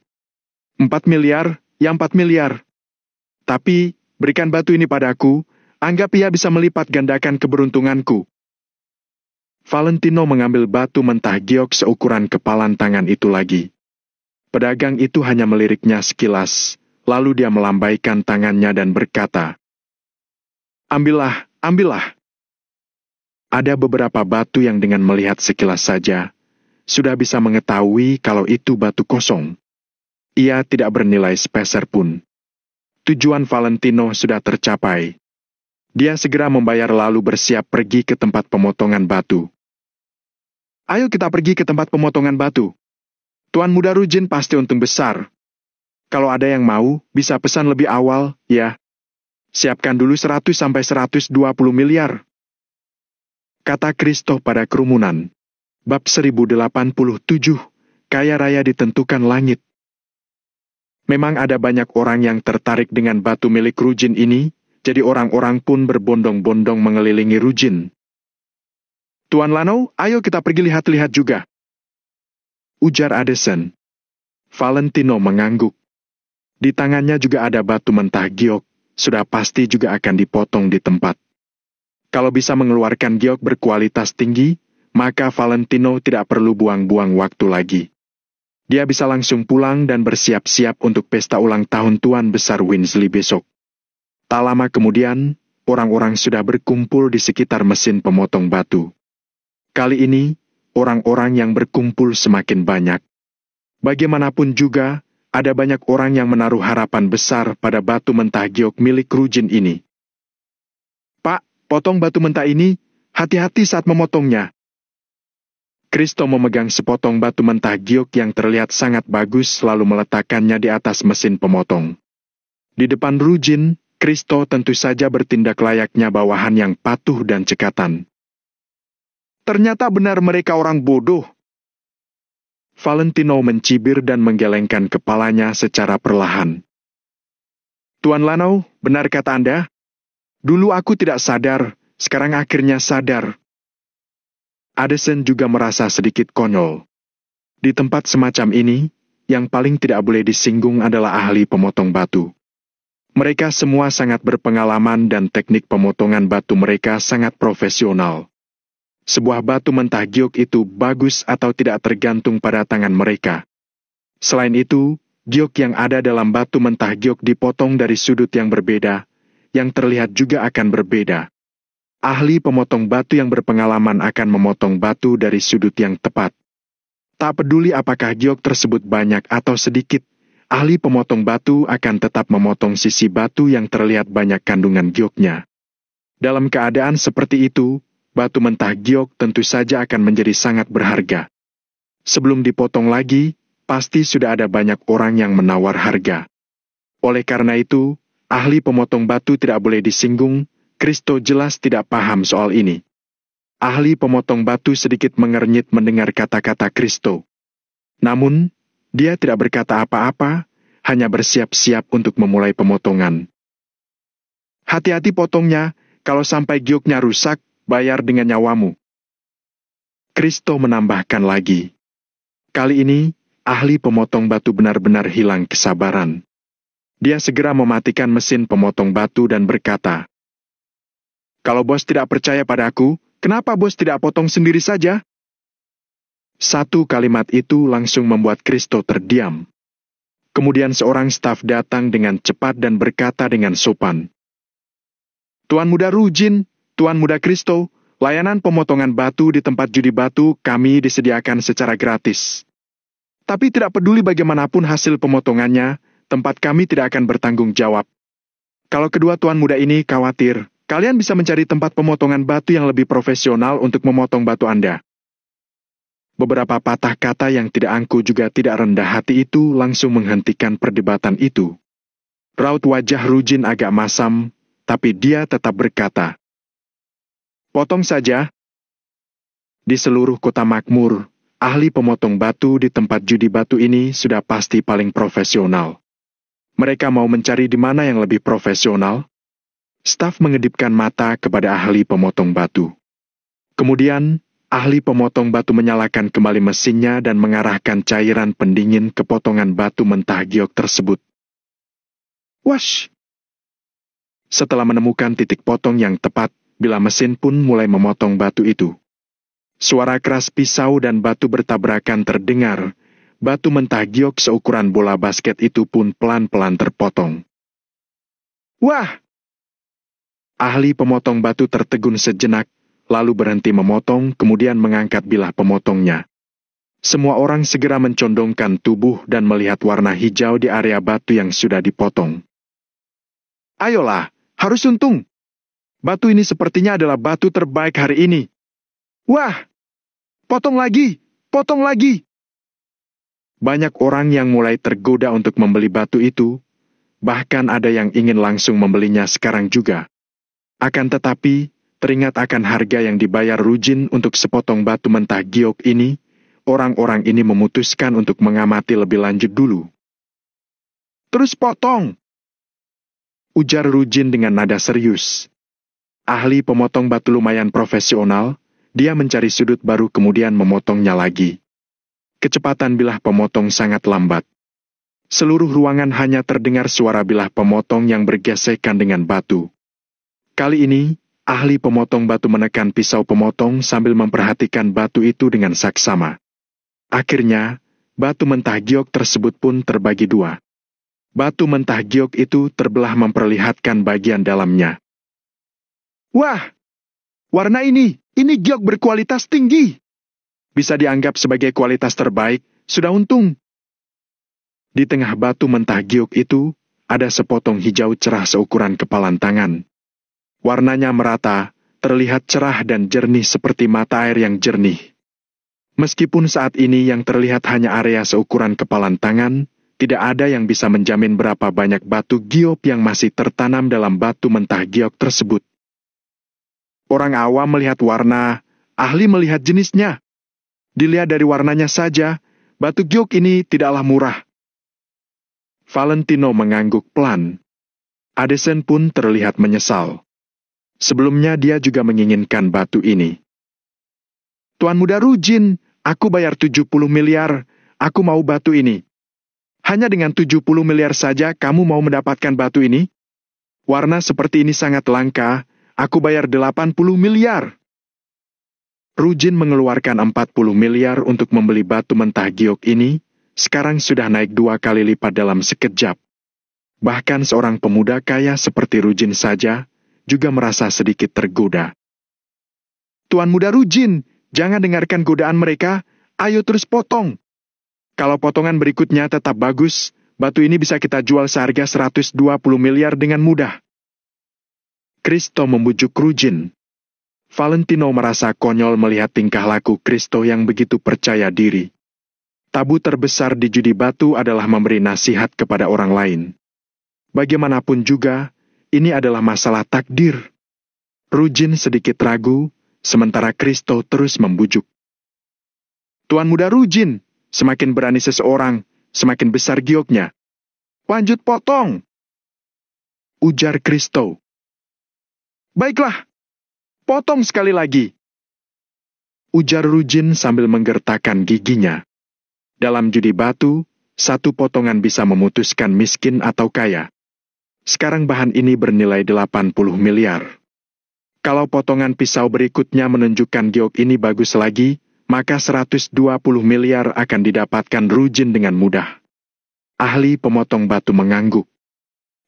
4 miliar, ya 4 miliar. Tapi, berikan batu ini padaku, anggap ia bisa melipat gandakan keberuntunganku." Valentino mengambil batu mentah giok seukuran kepalan tangan itu lagi. Pedagang itu hanya meliriknya sekilas, lalu dia melambaikan tangannya dan berkata, "Ambillah, ambillah." Ada beberapa batu yang dengan melihat sekilas saja, sudah bisa mengetahui kalau itu batu kosong. Ia tidak bernilai sepeser pun. Tujuan Valentino sudah tercapai. Dia segera membayar lalu bersiap pergi ke tempat pemotongan batu. "Ayo kita pergi ke tempat pemotongan batu. Tuan Muda Rujin pasti untung besar. Kalau ada yang mau, bisa pesan lebih awal, ya." Siapkan dulu 100-120 miliar. Kata Kristo pada kerumunan. Bab 1087, Kaya Raya Ditentukan Langit. Memang ada banyak orang yang tertarik dengan batu milik Rujin ini, jadi orang-orang pun berbondong-bondong mengelilingi Rujin. Tuan Lano, ayo kita pergi lihat-lihat juga, ujar Addison. Valentino mengangguk. Di tangannya juga ada batu mentah giok, sudah pasti juga akan dipotong di tempat. Kalau bisa mengeluarkan giok berkualitas tinggi, maka Valentino tidak perlu buang-buang waktu lagi. Dia bisa langsung pulang dan bersiap-siap untuk pesta ulang tahun Tuan Besar Winsley besok. Tak lama kemudian, orang-orang sudah berkumpul di sekitar mesin pemotong batu. Kali ini, orang-orang yang berkumpul semakin banyak. Bagaimanapun juga, ada banyak orang yang menaruh harapan besar pada batu mentah giok milik Rujin ini. Pak, potong batu mentah ini, hati-hati saat memotongnya. Kristo memegang sepotong batu mentah giok yang terlihat sangat bagus lalu meletakkannya di atas mesin pemotong. Di depan Rujin, Kristo tentu saja bertindak layaknya bawahan yang patuh dan cekatan. Ternyata benar mereka orang bodoh. Valentino mencibir dan menggelengkan kepalanya secara perlahan. Tuan Lanau, benar kata Anda? Dulu aku tidak sadar, sekarang akhirnya sadar. Addison juga merasa sedikit konyol. Di tempat semacam ini, yang paling tidak boleh disinggung adalah ahli pemotong batu. Mereka semua sangat berpengalaman dan teknik pemotongan batu mereka sangat profesional. Sebuah batu mentah giok itu bagus atau tidak tergantung pada tangan mereka. Selain itu, giok yang ada dalam batu mentah giok dipotong dari sudut yang berbeda, yang terlihat juga akan berbeda. Ahli pemotong batu yang berpengalaman akan memotong batu dari sudut yang tepat. Tak peduli apakah giok tersebut banyak atau sedikit, ahli pemotong batu akan tetap memotong sisi batu yang terlihat banyak kandungan gioknya. Dalam keadaan seperti itu, batu mentah giok tentu saja akan menjadi sangat berharga. Sebelum dipotong lagi, pasti sudah ada banyak orang yang menawar harga. Oleh karena itu, ahli pemotong batu tidak boleh disinggung. Kristo jelas tidak paham soal ini. Ahli pemotong batu sedikit mengernyit mendengar kata-kata Kristo. Namun, dia tidak berkata apa-apa, hanya bersiap-siap untuk memulai pemotongan. Hati-hati potongnya, kalau sampai gioknya rusak, bayar dengan nyawamu. Kristo menambahkan lagi. Kali ini, ahli pemotong batu benar-benar hilang kesabaran. Dia segera mematikan mesin pemotong batu dan berkata, kalau bos tidak percaya padaku, kenapa bos tidak potong sendiri saja? Satu kalimat itu langsung membuat Kristo terdiam. Kemudian seorang staf datang dengan cepat dan berkata dengan sopan. Tuan Muda Rujin, Tuan Muda Kristo, layanan pemotongan batu di tempat judi batu kami disediakan secara gratis. Tapi tidak peduli bagaimanapun hasil pemotongannya, tempat kami tidak akan bertanggung jawab. Kalau kedua tuan muda ini khawatir, kalian bisa mencari tempat pemotongan batu yang lebih profesional untuk memotong batu Anda. Beberapa patah kata yang tidak angkuh juga tidak rendah hati itu langsung menghentikan perdebatan itu. Raut wajah Rujin agak masam, tapi dia tetap berkata, potong saja. Di seluruh kota makmur, ahli pemotong batu di tempat judi batu ini sudah pasti paling profesional. Mereka mau mencari di mana yang lebih profesional? Staf mengedipkan mata kepada ahli pemotong batu. Kemudian, ahli pemotong batu menyalakan kembali mesinnya dan mengarahkan cairan pendingin ke potongan batu mentah giok tersebut. Wash! Setelah menemukan titik potong yang tepat, bilah mesin pun mulai memotong batu itu. Suara keras pisau dan batu bertabrakan terdengar. Batu mentah giok seukuran bola basket itu pun pelan-pelan terpotong. Wah! Ahli pemotong batu tertegun sejenak, lalu berhenti memotong, kemudian mengangkat bilah pemotongnya. Semua orang segera mencondongkan tubuh dan melihat warna hijau di area batu yang sudah dipotong. Ayolah, harus untung. Batu ini sepertinya adalah batu terbaik hari ini. Wah! Potong lagi! Potong lagi! Banyak orang yang mulai tergoda untuk membeli batu itu. Bahkan ada yang ingin langsung membelinya sekarang juga. Akan tetapi, teringat akan harga yang dibayar Rujin untuk sepotong batu mentah giok ini, orang-orang ini memutuskan untuk mengamati lebih lanjut dulu. "Terus potong," ujar Rujin dengan nada serius. Ahli pemotong batu lumayan profesional, dia mencari sudut baru kemudian memotongnya lagi. Kecepatan bilah pemotong sangat lambat. Seluruh ruangan hanya terdengar suara bilah pemotong yang bergesekan dengan batu. Kali ini, ahli pemotong batu menekan pisau pemotong sambil memperhatikan batu itu dengan saksama. Akhirnya, batu mentah giok tersebut pun terbagi dua. Batu mentah giok itu terbelah memperlihatkan bagian dalamnya. "Wah, warna ini giok berkualitas tinggi. Bisa dianggap sebagai kualitas terbaik, sudah untung." Di tengah batu mentah giok itu, ada sepotong hijau cerah seukuran kepalan tangan. Warnanya merata, terlihat cerah dan jernih seperti mata air yang jernih. Meskipun saat ini yang terlihat hanya area seukuran kepalan tangan, tidak ada yang bisa menjamin berapa banyak batu giok yang masih tertanam dalam batu mentah giok tersebut. Orang awam melihat warna, ahli melihat jenisnya. Dilihat dari warnanya saja, batu giok ini tidaklah murah. Valentino mengangguk pelan. Addison pun terlihat menyesal. Sebelumnya dia juga menginginkan batu ini. "Tuan Muda Rujin, aku bayar 70 miliar, aku mau batu ini. Hanya dengan 70 miliar saja kamu mau mendapatkan batu ini? Warna seperti ini sangat langka, aku bayar 80 miliar. Rujin mengeluarkan 40 miliar untuk membeli batu mentah giok ini, sekarang sudah naik 2 kali lipat dalam sekejap. Bahkan seorang pemuda kaya seperti Rujin saja, juga merasa sedikit tergoda. "Tuan Muda Rujin, jangan dengarkan godaan mereka, ayo terus potong. Kalau potongan berikutnya tetap bagus, batu ini bisa kita jual seharga 120 miliar dengan mudah." Kristo membujuk Rujin. Valentino merasa konyol melihat tingkah laku Kristo yang begitu percaya diri. Tabu terbesar di judi batu adalah memberi nasihat kepada orang lain. Bagaimanapun juga, ini adalah masalah takdir. Rujin sedikit ragu, sementara Kristo terus membujuk. "Tuan Muda Rujin, semakin berani seseorang, semakin besar gioknya. Lanjut potong," ujar Kristo. "Baiklah, potong sekali lagi," ujar Rujin sambil menggertakkan giginya. Dalam judi batu, satu potongan bisa memutuskan miskin atau kaya. Sekarang bahan ini bernilai 80 miliar. Kalau potongan pisau berikutnya menunjukkan giok ini bagus lagi, maka 120 miliar akan didapatkan Rujin dengan mudah. Ahli pemotong batu mengangguk.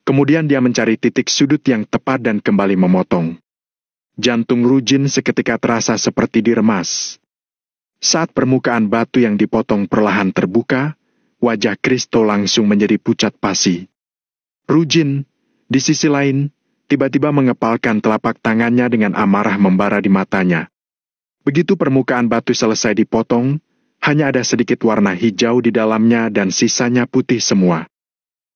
Kemudian dia mencari titik sudut yang tepat dan kembali memotong. Jantung Rujin seketika terasa seperti diremas. Saat permukaan batu yang dipotong perlahan terbuka, wajah Kristo langsung menjadi pucat pasi. Rujin, di sisi lain, tiba-tiba mengepalkan telapak tangannya dengan amarah membara di matanya. Begitu permukaan batu selesai dipotong, hanya ada sedikit warna hijau di dalamnya dan sisanya putih semua.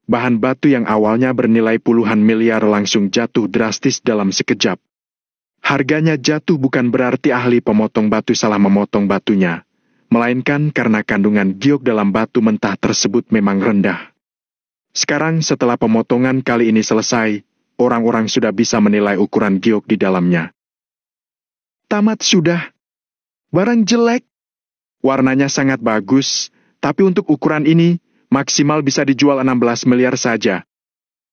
Bahan batu yang awalnya bernilai puluhan miliar langsung jatuh drastis dalam sekejap. Harganya jatuh bukan berarti ahli pemotong batu salah memotong batunya, melainkan karena kandungan giok dalam batu mentah tersebut memang rendah. Sekarang setelah pemotongan kali ini selesai, orang-orang sudah bisa menilai ukuran giok di dalamnya. "Tamat sudah. Barang jelek. Warnanya sangat bagus, tapi untuk ukuran ini, maksimal bisa dijual 16 miliar saja.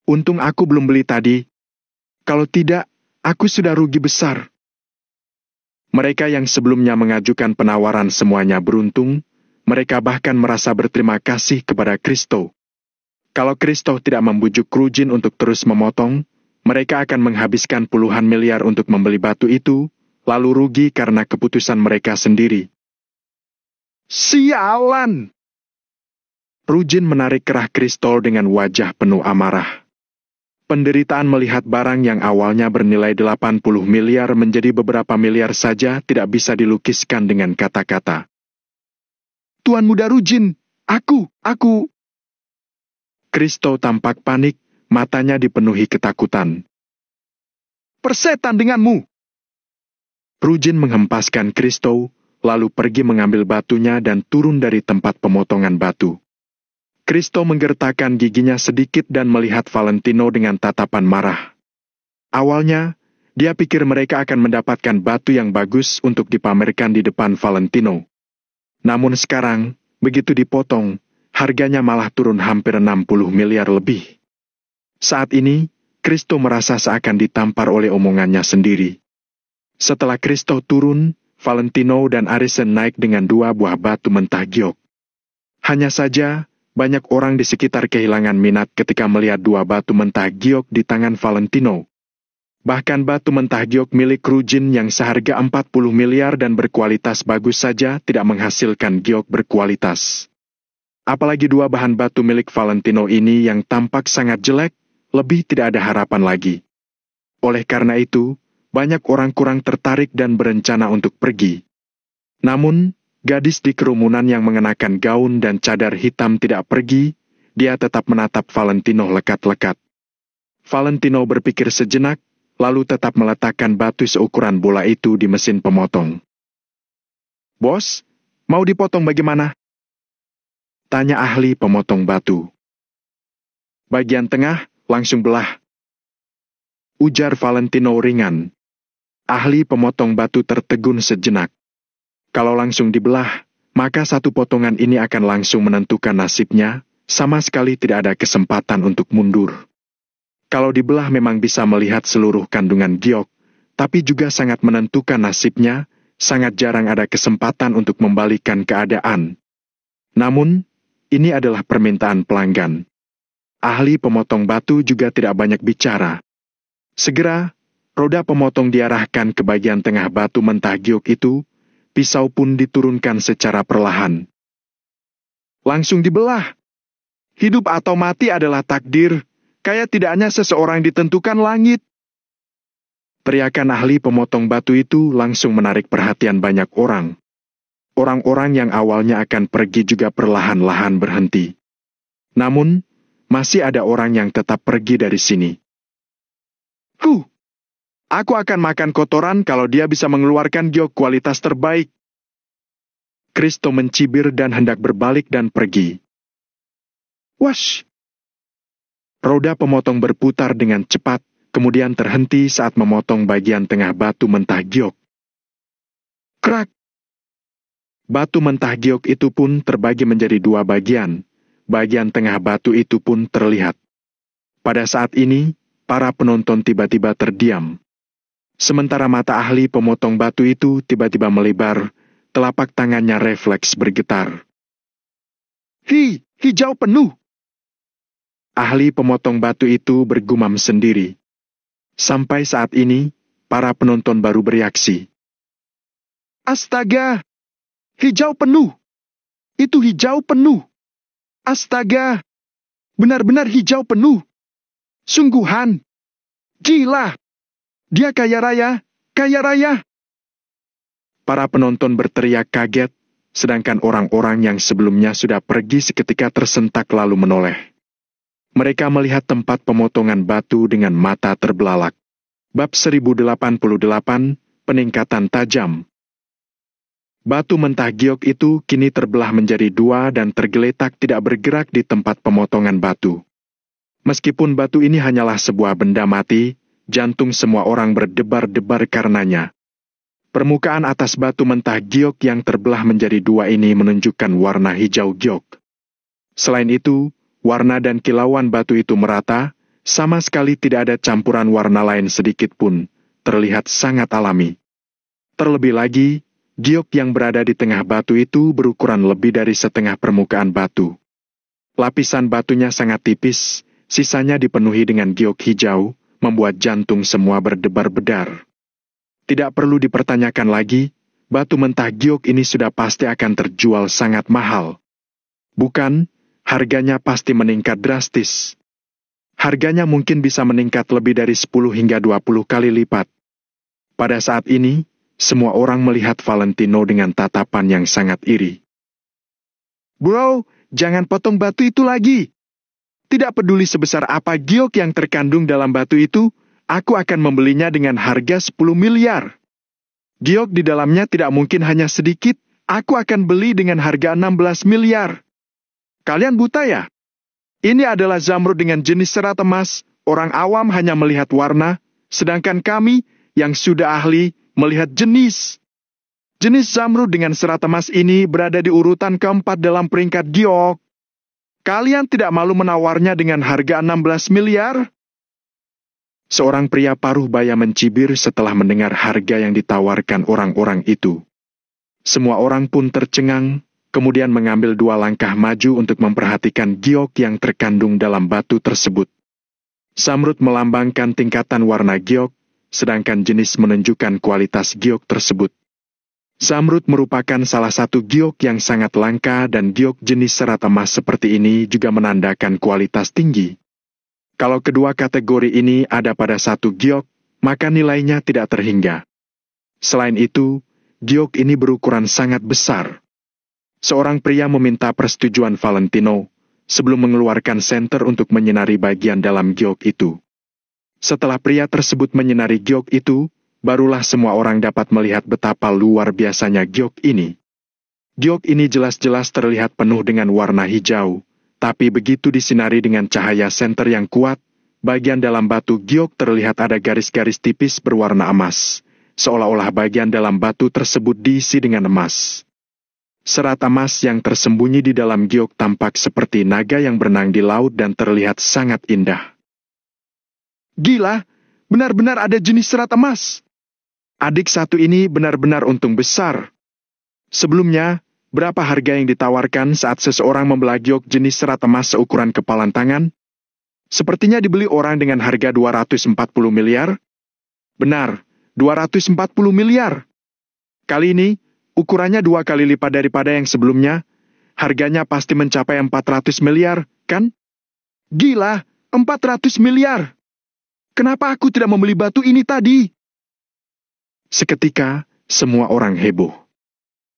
Untung aku belum beli tadi. Kalau tidak, aku sudah rugi besar." Mereka yang sebelumnya mengajukan penawaran semuanya beruntung, mereka bahkan merasa berterima kasih kepada Kristo. Kalau Kristo tidak membujuk Rujin untuk terus memotong, mereka akan menghabiskan puluhan miliar untuk membeli batu itu, lalu rugi karena keputusan mereka sendiri. "Sialan!" Rujin menarik kerah Kristo dengan wajah penuh amarah. Penderitaan melihat barang yang awalnya bernilai 80 miliar menjadi beberapa miliar saja tidak bisa dilukiskan dengan kata-kata. "Tuan Muda Rujin, aku..." Kristo tampak panik, matanya dipenuhi ketakutan. Persetan denganmu! Rujin menghempaskan Kristo, lalu pergi mengambil batunya dan turun dari tempat pemotongan batu. Kristo menggertakkan giginya sedikit dan melihat Valentino dengan tatapan marah. Awalnya, dia pikir mereka akan mendapatkan batu yang bagus untuk dipamerkan di depan Valentino. Namun sekarang, begitu dipotong, harganya malah turun hampir 60 miliar lebih. Saat ini, Kristo merasa seakan ditampar oleh omongannya sendiri. Setelah Kristo turun, Valentino dan Arisen naik dengan 2 buah batu mentah giok. Hanya saja, banyak orang di sekitar kehilangan minat ketika melihat 2 batu mentah giok di tangan Valentino. Bahkan batu mentah giok milik Rujin yang seharga 40 miliar dan berkualitas bagus saja tidak menghasilkan giok berkualitas. Apalagi 2 bahan batu milik Valentino ini yang tampak sangat jelek, lebih tidak ada harapan lagi. Oleh karena itu, banyak orang kurang tertarik dan berencana untuk pergi. Namun, gadis di kerumunan yang mengenakan gaun dan cadar hitam tidak pergi, dia tetap menatap Valentino lekat-lekat. Valentino berpikir sejenak, lalu tetap meletakkan batu seukuran bola itu di mesin pemotong. "Bos, mau dipotong bagaimana?" tanya ahli pemotong batu. "Bagian tengah, langsung belah," ujar Valentino ringan. Ahli pemotong batu tertegun sejenak. Kalau langsung dibelah, maka 1 potongan ini akan langsung menentukan nasibnya, sama sekali tidak ada kesempatan untuk mundur. Kalau dibelah memang bisa melihat seluruh kandungan giok, tapi juga sangat menentukan nasibnya, sangat jarang ada kesempatan untuk membalikan keadaan. Namun, ini adalah permintaan pelanggan. Ahli pemotong batu juga tidak banyak bicara. Segera, roda pemotong diarahkan ke bagian tengah batu mentah giok itu, pisau pun diturunkan secara perlahan. "Langsung dibelah. Hidup atau mati adalah takdir, kayak tidaknya seseorang ditentukan langit." Teriakan ahli pemotong batu itu langsung menarik perhatian banyak orang. Orang-orang yang awalnya akan pergi juga perlahan-lahan berhenti. Namun, masih ada orang yang tetap pergi dari sini. Aku akan makan kotoran kalau dia bisa mengeluarkan giok kualitas terbaik." Kristo mencibir dan hendak berbalik dan pergi. Wash! Roda pemotong berputar dengan cepat, kemudian terhenti saat memotong bagian tengah batu mentah giok. Krak! Batu mentah giok itu pun terbagi menjadi 2 bagian. Bagian tengah batu itu pun terlihat. Pada saat ini, para penonton tiba-tiba terdiam. Sementara mata ahli pemotong batu itu tiba-tiba melebar, telapak tangannya refleks bergetar. Hijau penuh! Ahli pemotong batu itu bergumam sendiri. Sampai saat ini, para penonton baru bereaksi. Astaga! Hijau penuh! Itu hijau penuh! Astaga! Benar-benar hijau penuh! Sungguhan! Gila! Dia kaya raya! Kaya raya! Para penonton berteriak kaget, sedangkan orang-orang yang sebelumnya sudah pergi seketika tersentak lalu menoleh. Mereka melihat tempat pemotongan batu dengan mata terbelalak. Bab 1088, Peningkatan Tajam. Batu mentah giok itu kini terbelah menjadi 2 dan tergeletak tidak bergerak di tempat pemotongan batu. Meskipun batu ini hanyalah sebuah benda mati, jantung semua orang berdebar-debar karenanya. Permukaan atas batu mentah giok yang terbelah menjadi 2 ini menunjukkan warna hijau giok. Selain itu, warna dan kilauan batu itu merata, sama sekali tidak ada campuran warna lain sedikit pun, terlihat sangat alami. Terlebih lagi, giok yang berada di tengah batu itu berukuran lebih dari setengah permukaan batu. Lapisan batunya sangat tipis, sisanya dipenuhi dengan giok hijau, membuat jantung semua berdebar-bedar. Tidak perlu dipertanyakan lagi, batu mentah giok ini sudah pasti akan terjual sangat mahal. Bukan, harganya pasti meningkat drastis. Harganya mungkin bisa meningkat lebih dari 10 hingga 20 kali lipat. Pada saat ini, semua orang melihat Valentino dengan tatapan yang sangat iri. Bro, jangan potong batu itu lagi. Tidak peduli sebesar apa giok yang terkandung dalam batu itu, aku akan membelinya dengan harga 10 miliar. Giok di dalamnya tidak mungkin hanya sedikit, aku akan beli dengan harga 16 miliar. Kalian buta ya? Ini adalah zamrud dengan jenis serat emas, orang awam hanya melihat warna, sedangkan kami, yang sudah ahli, melihat jenis. Jenis zamrud dengan serat emas ini berada di urutan keempat dalam peringkat giok. Kalian tidak malu menawarnya dengan harga 16 miliar? Seorang pria paruh baya mencibir setelah mendengar harga yang ditawarkan orang-orang itu. Semua orang pun tercengang, kemudian mengambil 2 langkah maju untuk memperhatikan giok yang terkandung dalam batu tersebut. Zamrud melambangkan tingkatan warna giok, sedangkan jenis menunjukkan kualitas giok tersebut. Zamrud merupakan salah satu giok yang sangat langka dan giok jenis serat emas seperti ini juga menandakan kualitas tinggi. Kalau kedua kategori ini ada pada satu giok, maka nilainya tidak terhingga. Selain itu, giok ini berukuran sangat besar. Seorang pria meminta persetujuan Valentino sebelum mengeluarkan senter untuk menyinari bagian dalam giok itu. Setelah pria tersebut menyinari giok itu, barulah semua orang dapat melihat betapa luar biasanya giok ini. Giok ini jelas-jelas terlihat penuh dengan warna hijau, tapi begitu disinari dengan cahaya senter yang kuat, bagian dalam batu giok terlihat ada garis-garis tipis berwarna emas, seolah-olah bagian dalam batu tersebut diisi dengan emas. Serat emas yang tersembunyi di dalam giok tampak seperti naga yang berenang di laut dan terlihat sangat indah. Gila, benar-benar ada jenis serat emas. Adik satu ini benar-benar untung besar. Sebelumnya, berapa harga yang ditawarkan saat seseorang membelah giok jenis serat emas seukuran kepalan tangan? Sepertinya dibeli orang dengan harga 240 miliar. Benar, 240 miliar. Kali ini, ukurannya 2 kali lipat daripada yang sebelumnya. Harganya pasti mencapai 400 miliar, kan? Gila, 400 miliar. Kenapa aku tidak membeli batu ini tadi? Seketika, semua orang heboh.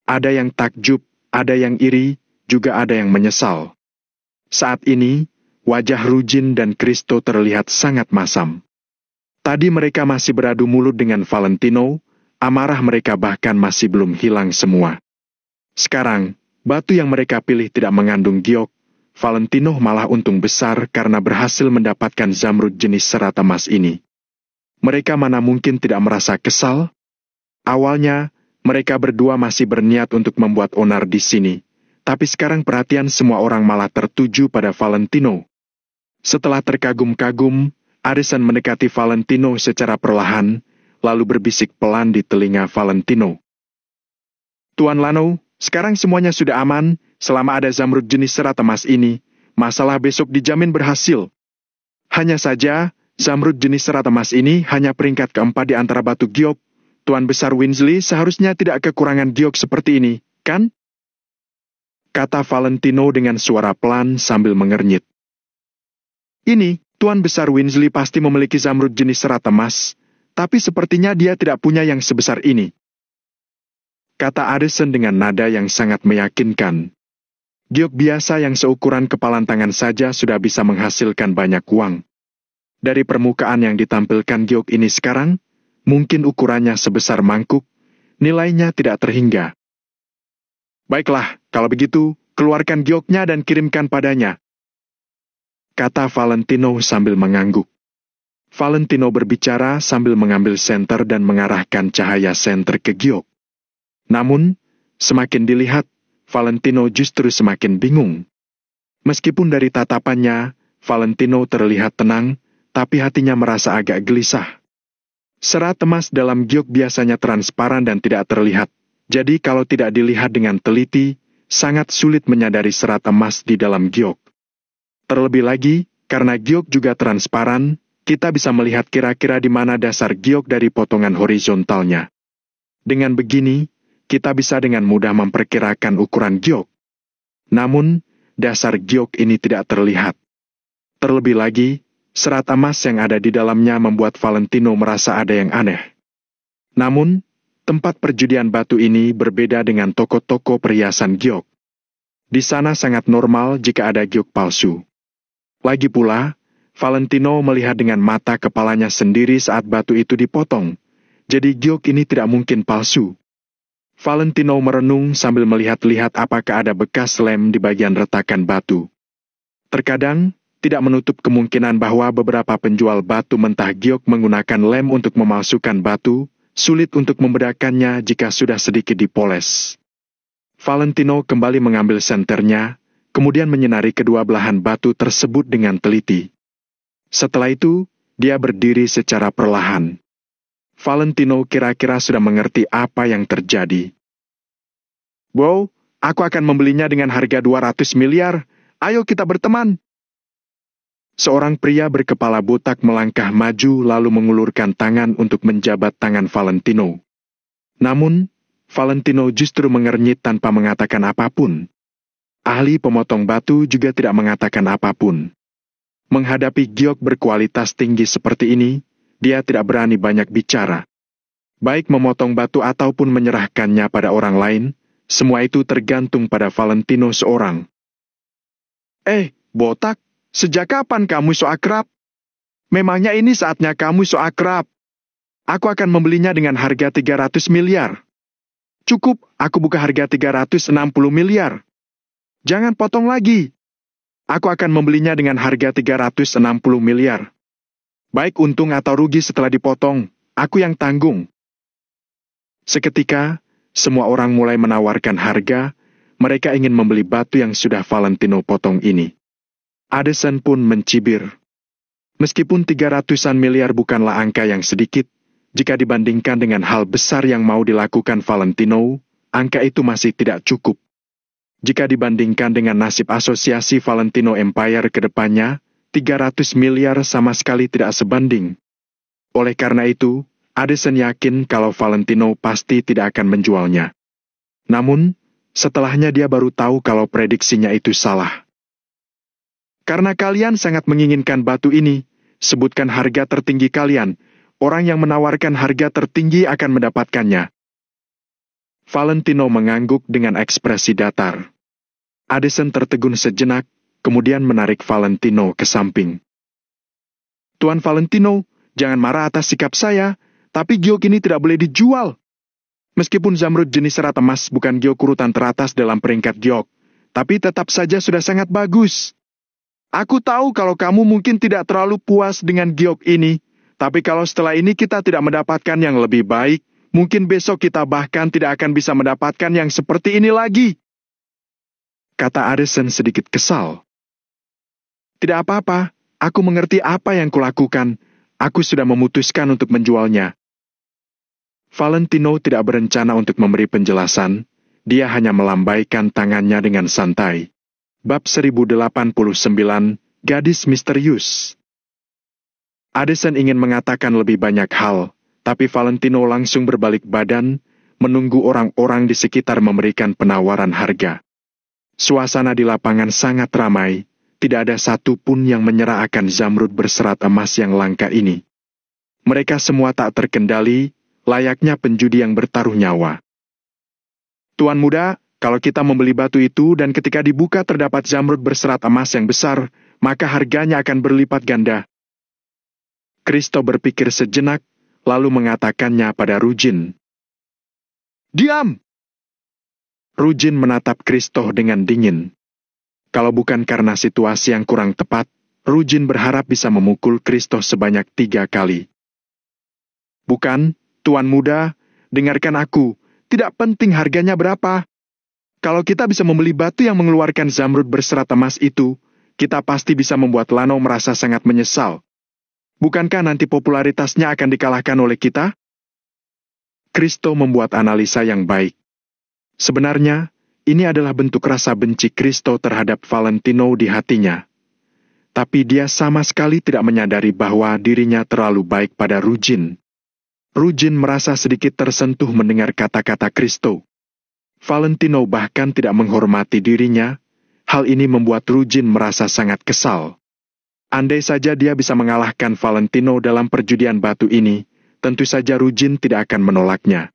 Ada yang takjub, ada yang iri, juga ada yang menyesal. Saat ini, wajah Rujin dan Kristo terlihat sangat masam. Tadi mereka masih beradu mulut dengan Valentino, amarah mereka bahkan masih belum hilang semua. Sekarang, batu yang mereka pilih tidak mengandung giok, Valentino malah untung besar karena berhasil mendapatkan zamrud jenis serat emas ini. Mereka mana mungkin tidak merasa kesal? Awalnya, mereka berdua masih berniat untuk membuat onar di sini, tapi sekarang perhatian semua orang malah tertuju pada Valentino. Setelah terkagum-kagum, Addison mendekati Valentino secara perlahan, lalu berbisik pelan di telinga Valentino. Tuan Lano, sekarang semuanya sudah aman, selama ada zamrud jenis serat emas ini, masalah besok dijamin berhasil. Hanya saja, zamrud jenis serat emas ini hanya peringkat keempat di antara batu giok. Tuan Besar Winsley seharusnya tidak kekurangan giok seperti ini, kan? Kata Valentino dengan suara pelan sambil mengernyit. Ini, Tuan Besar Winsley pasti memiliki zamrud jenis serat emas, tapi sepertinya dia tidak punya yang sebesar ini. Kata Addison dengan nada yang sangat meyakinkan. Giok biasa yang seukuran kepalan tangan saja sudah bisa menghasilkan banyak uang. Dari permukaan yang ditampilkan giok ini sekarang, mungkin ukurannya sebesar mangkuk, nilainya tidak terhingga. Baiklah, kalau begitu, keluarkan gioknya dan kirimkan padanya. Kata Valentino sambil mengangguk. Valentino berbicara sambil mengambil senter dan mengarahkan cahaya senter ke giok. Namun, semakin dilihat, Valentino justru semakin bingung. Meskipun dari tatapannya, Valentino terlihat tenang, tapi hatinya merasa agak gelisah. Serat emas dalam giok biasanya transparan dan tidak terlihat, jadi kalau tidak dilihat dengan teliti, sangat sulit menyadari serat emas di dalam giok. Terlebih lagi, karena giok juga transparan, kita bisa melihat kira-kira di mana dasar giok dari potongan horizontalnya. Dengan begini, kita bisa dengan mudah memperkirakan ukuran giok. Namun, dasar giok ini tidak terlihat. Terlebih lagi, serat emas yang ada di dalamnya membuat Valentino merasa ada yang aneh. Namun, tempat perjudian batu ini berbeda dengan toko-toko perhiasan giok. Di sana sangat normal jika ada giok palsu. Lagi pula, Valentino melihat dengan mata kepalanya sendiri saat batu itu dipotong. Jadi giok ini tidak mungkin palsu. Valentino merenung sambil melihat-lihat apakah ada bekas lem di bagian retakan batu. Terkadang, tidak menutup kemungkinan bahwa beberapa penjual batu mentah giok menggunakan lem untuk memalsukan batu, sulit untuk membedakannya jika sudah sedikit dipoles. Valentino kembali mengambil senternya, kemudian menyinari kedua belahan batu tersebut dengan teliti. Setelah itu, dia berdiri secara perlahan. Valentino kira-kira sudah mengerti apa yang terjadi. "Wow, aku akan membelinya dengan harga 200 miliar. Ayo kita berteman." Seorang pria berkepala botak melangkah maju lalu mengulurkan tangan untuk menjabat tangan Valentino. Namun, Valentino justru mengernyit tanpa mengatakan apapun. Ahli pemotong batu juga tidak mengatakan apapun. Menghadapi giok berkualitas tinggi seperti ini, dia tidak berani banyak bicara. Baik memotong batu ataupun menyerahkannya pada orang lain, semua itu tergantung pada Valentino seorang. Botak, sejak kapan kamu so akrab? Memangnya ini saatnya kamu so akrab? Aku akan membelinya dengan harga 300 miliar. Cukup, aku buka harga 360 miliar. Jangan potong lagi. Aku akan membelinya dengan harga 360 miliar. Baik untung atau rugi setelah dipotong, aku yang tanggung. Seketika, semua orang mulai menawarkan harga, mereka ingin membeli batu yang sudah Valentino potong ini. Addison pun mencibir. Meskipun 300-an miliar bukanlah angka yang sedikit, jika dibandingkan dengan hal besar yang mau dilakukan Valentino, angka itu masih tidak cukup. Jika dibandingkan dengan nasib asosiasi Valentino Empire ke depannya, 300 miliar sama sekali tidak sebanding. Oleh karena itu, Addison yakin kalau Valentino pasti tidak akan menjualnya. Namun, setelahnya dia baru tahu kalau prediksinya itu salah. Karena kalian sangat menginginkan batu ini, sebutkan harga tertinggi kalian. Orang yang menawarkan harga tertinggi akan mendapatkannya. Valentino mengangguk dengan ekspresi datar. Addison tertegun sejenak, kemudian menarik Valentino ke samping. "Tuan Valentino, jangan marah atas sikap saya, tapi giok ini tidak boleh dijual. Meskipun zamrud jenis serat emas bukan giok urutan teratas dalam peringkat giok, tapi tetap saja sudah sangat bagus. Aku tahu kalau kamu mungkin tidak terlalu puas dengan giok ini, tapi kalau setelah ini kita tidak mendapatkan yang lebih baik, mungkin besok kita bahkan tidak akan bisa mendapatkan yang seperti ini lagi," kata Addison sedikit kesal. "Tidak apa-apa, aku mengerti apa yang kulakukan. Aku sudah memutuskan untuk menjualnya." Valentino tidak berencana untuk memberi penjelasan, dia hanya melambaikan tangannya dengan santai. Bab 1089, Gadis Misterius. Addison ingin mengatakan lebih banyak hal, tapi Valentino langsung berbalik badan, menunggu orang-orang di sekitar memberikan penawaran harga. Suasana di lapangan sangat ramai, tidak ada satu pun yang menyerah akan zamrud berserat emas yang langka ini. Mereka semua tak terkendali, layaknya penjudi yang bertaruh nyawa. "Tuan muda, kalau kita membeli batu itu dan ketika dibuka terdapat zamrud berserat emas yang besar, maka harganya akan berlipat ganda." Kristo berpikir sejenak, lalu mengatakannya pada Rujin. "Diam!" Rujin menatap Kristo dengan dingin. Kalau bukan karena situasi yang kurang tepat, Rujin berharap bisa memukul Kristo sebanyak 3 kali. "Bukan, Tuan muda, dengarkan aku, tidak penting harganya berapa. Kalau kita bisa membeli batu yang mengeluarkan zamrud berserat emas itu, kita pasti bisa membuat Lano merasa sangat menyesal. Bukankah nanti popularitasnya akan dikalahkan oleh kita?" Kristo membuat analisa yang baik. Sebenarnya, ini adalah bentuk rasa benci Kristo terhadap Valentino di hatinya. Tapi dia sama sekali tidak menyadari bahwa dirinya terlalu baik pada Rujin. Rujin merasa sedikit tersentuh mendengar kata-kata Kristo. Valentino bahkan tidak menghormati dirinya. Hal ini membuat Rujin merasa sangat kesal. Andai saja dia bisa mengalahkan Valentino dalam perjudian batu ini, tentu saja Rujin tidak akan menolaknya.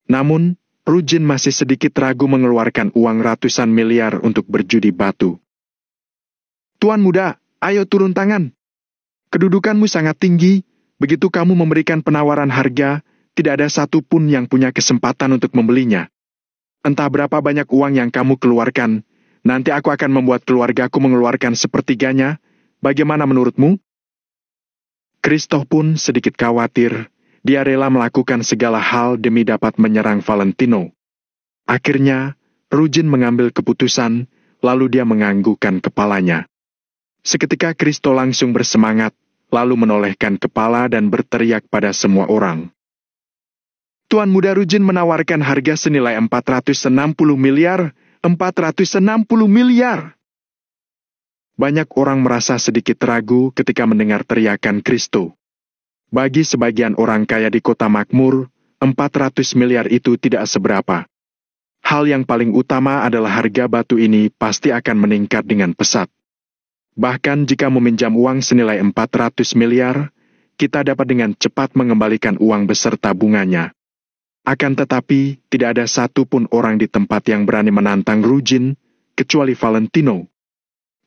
Namun, Rujin masih sedikit ragu mengeluarkan uang ratusan miliar untuk berjudi batu. "Tuan muda, Ayo turun tangan. Kedudukanmu sangat tinggi, begitu kamu memberikan penawaran harga, tidak ada satupun yang punya kesempatan untuk membelinya. Entah berapa banyak uang yang kamu keluarkan, nanti aku akan membuat keluargaku mengeluarkan sepertiganya. Bagaimana menurutmu? Christoph pun sedikit khawatir. Dia rela melakukan segala hal demi dapat menyerang Valentino. Akhirnya, Rujin mengambil keputusan, lalu dia menganggukkan kepalanya. Seketika Kristo langsung bersemangat, lalu menolehkan kepala dan berteriak pada semua orang. Tuan Muda Rujin menawarkan harga senilai 460 miliar, 460 miliar. Banyak orang merasa sedikit ragu ketika mendengar teriakan Kristo. Bagi sebagian orang kaya di kota makmur, 400 miliar itu tidak seberapa. Hal yang paling utama adalah harga batu ini pasti akan meningkat dengan pesat. Bahkan jika meminjam uang senilai 400 miliar, kita dapat dengan cepat mengembalikan uang beserta bunganya. Akan tetapi, tidak ada satupun orang di tempat yang berani menantang Rujin, kecuali Valentino.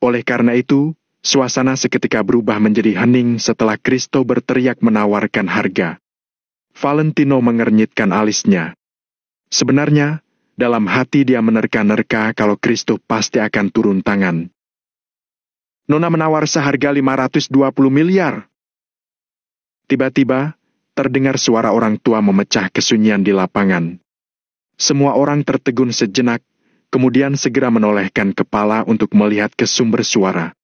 Oleh karena itu, suasana seketika berubah menjadi hening setelah Kristo berteriak menawarkan harga. Valentino mengernyitkan alisnya. Sebenarnya, dalam hati dia menerka-nerka kalau Kristo pasti akan turun tangan. Nona menawar seharga 520 miliar. Tiba-tiba, terdengar suara orang tua memecah kesunyian di lapangan. Semua orang tertegun sejenak, kemudian segera menolehkan kepala untuk melihat ke sumber suara.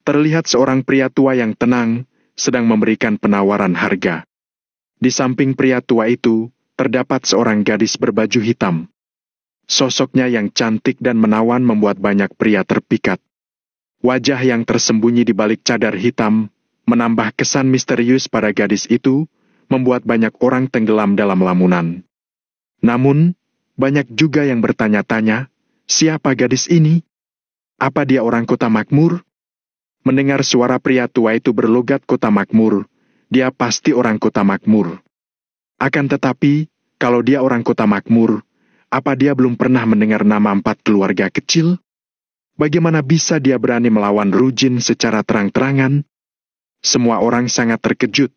Terlihat seorang pria tua yang tenang, sedang memberikan penawaran harga. Di samping pria tua itu, terdapat seorang gadis berbaju hitam. Sosoknya yang cantik dan menawan membuat banyak pria terpikat. Wajah yang tersembunyi di balik cadar hitam, menambah kesan misterius pada gadis itu, membuat banyak orang tenggelam dalam lamunan. Namun, banyak juga yang bertanya-tanya, siapa gadis ini? Apa dia orang kota makmur? Mendengar suara pria tua itu berlogat kota makmur, dia pasti orang kota makmur. Akan tetapi, kalau dia orang kota makmur, apa dia belum pernah mendengar nama 4 keluarga kecil? Bagaimana bisa dia berani melawan Rujin secara terang-terangan? Semua orang sangat terkejut.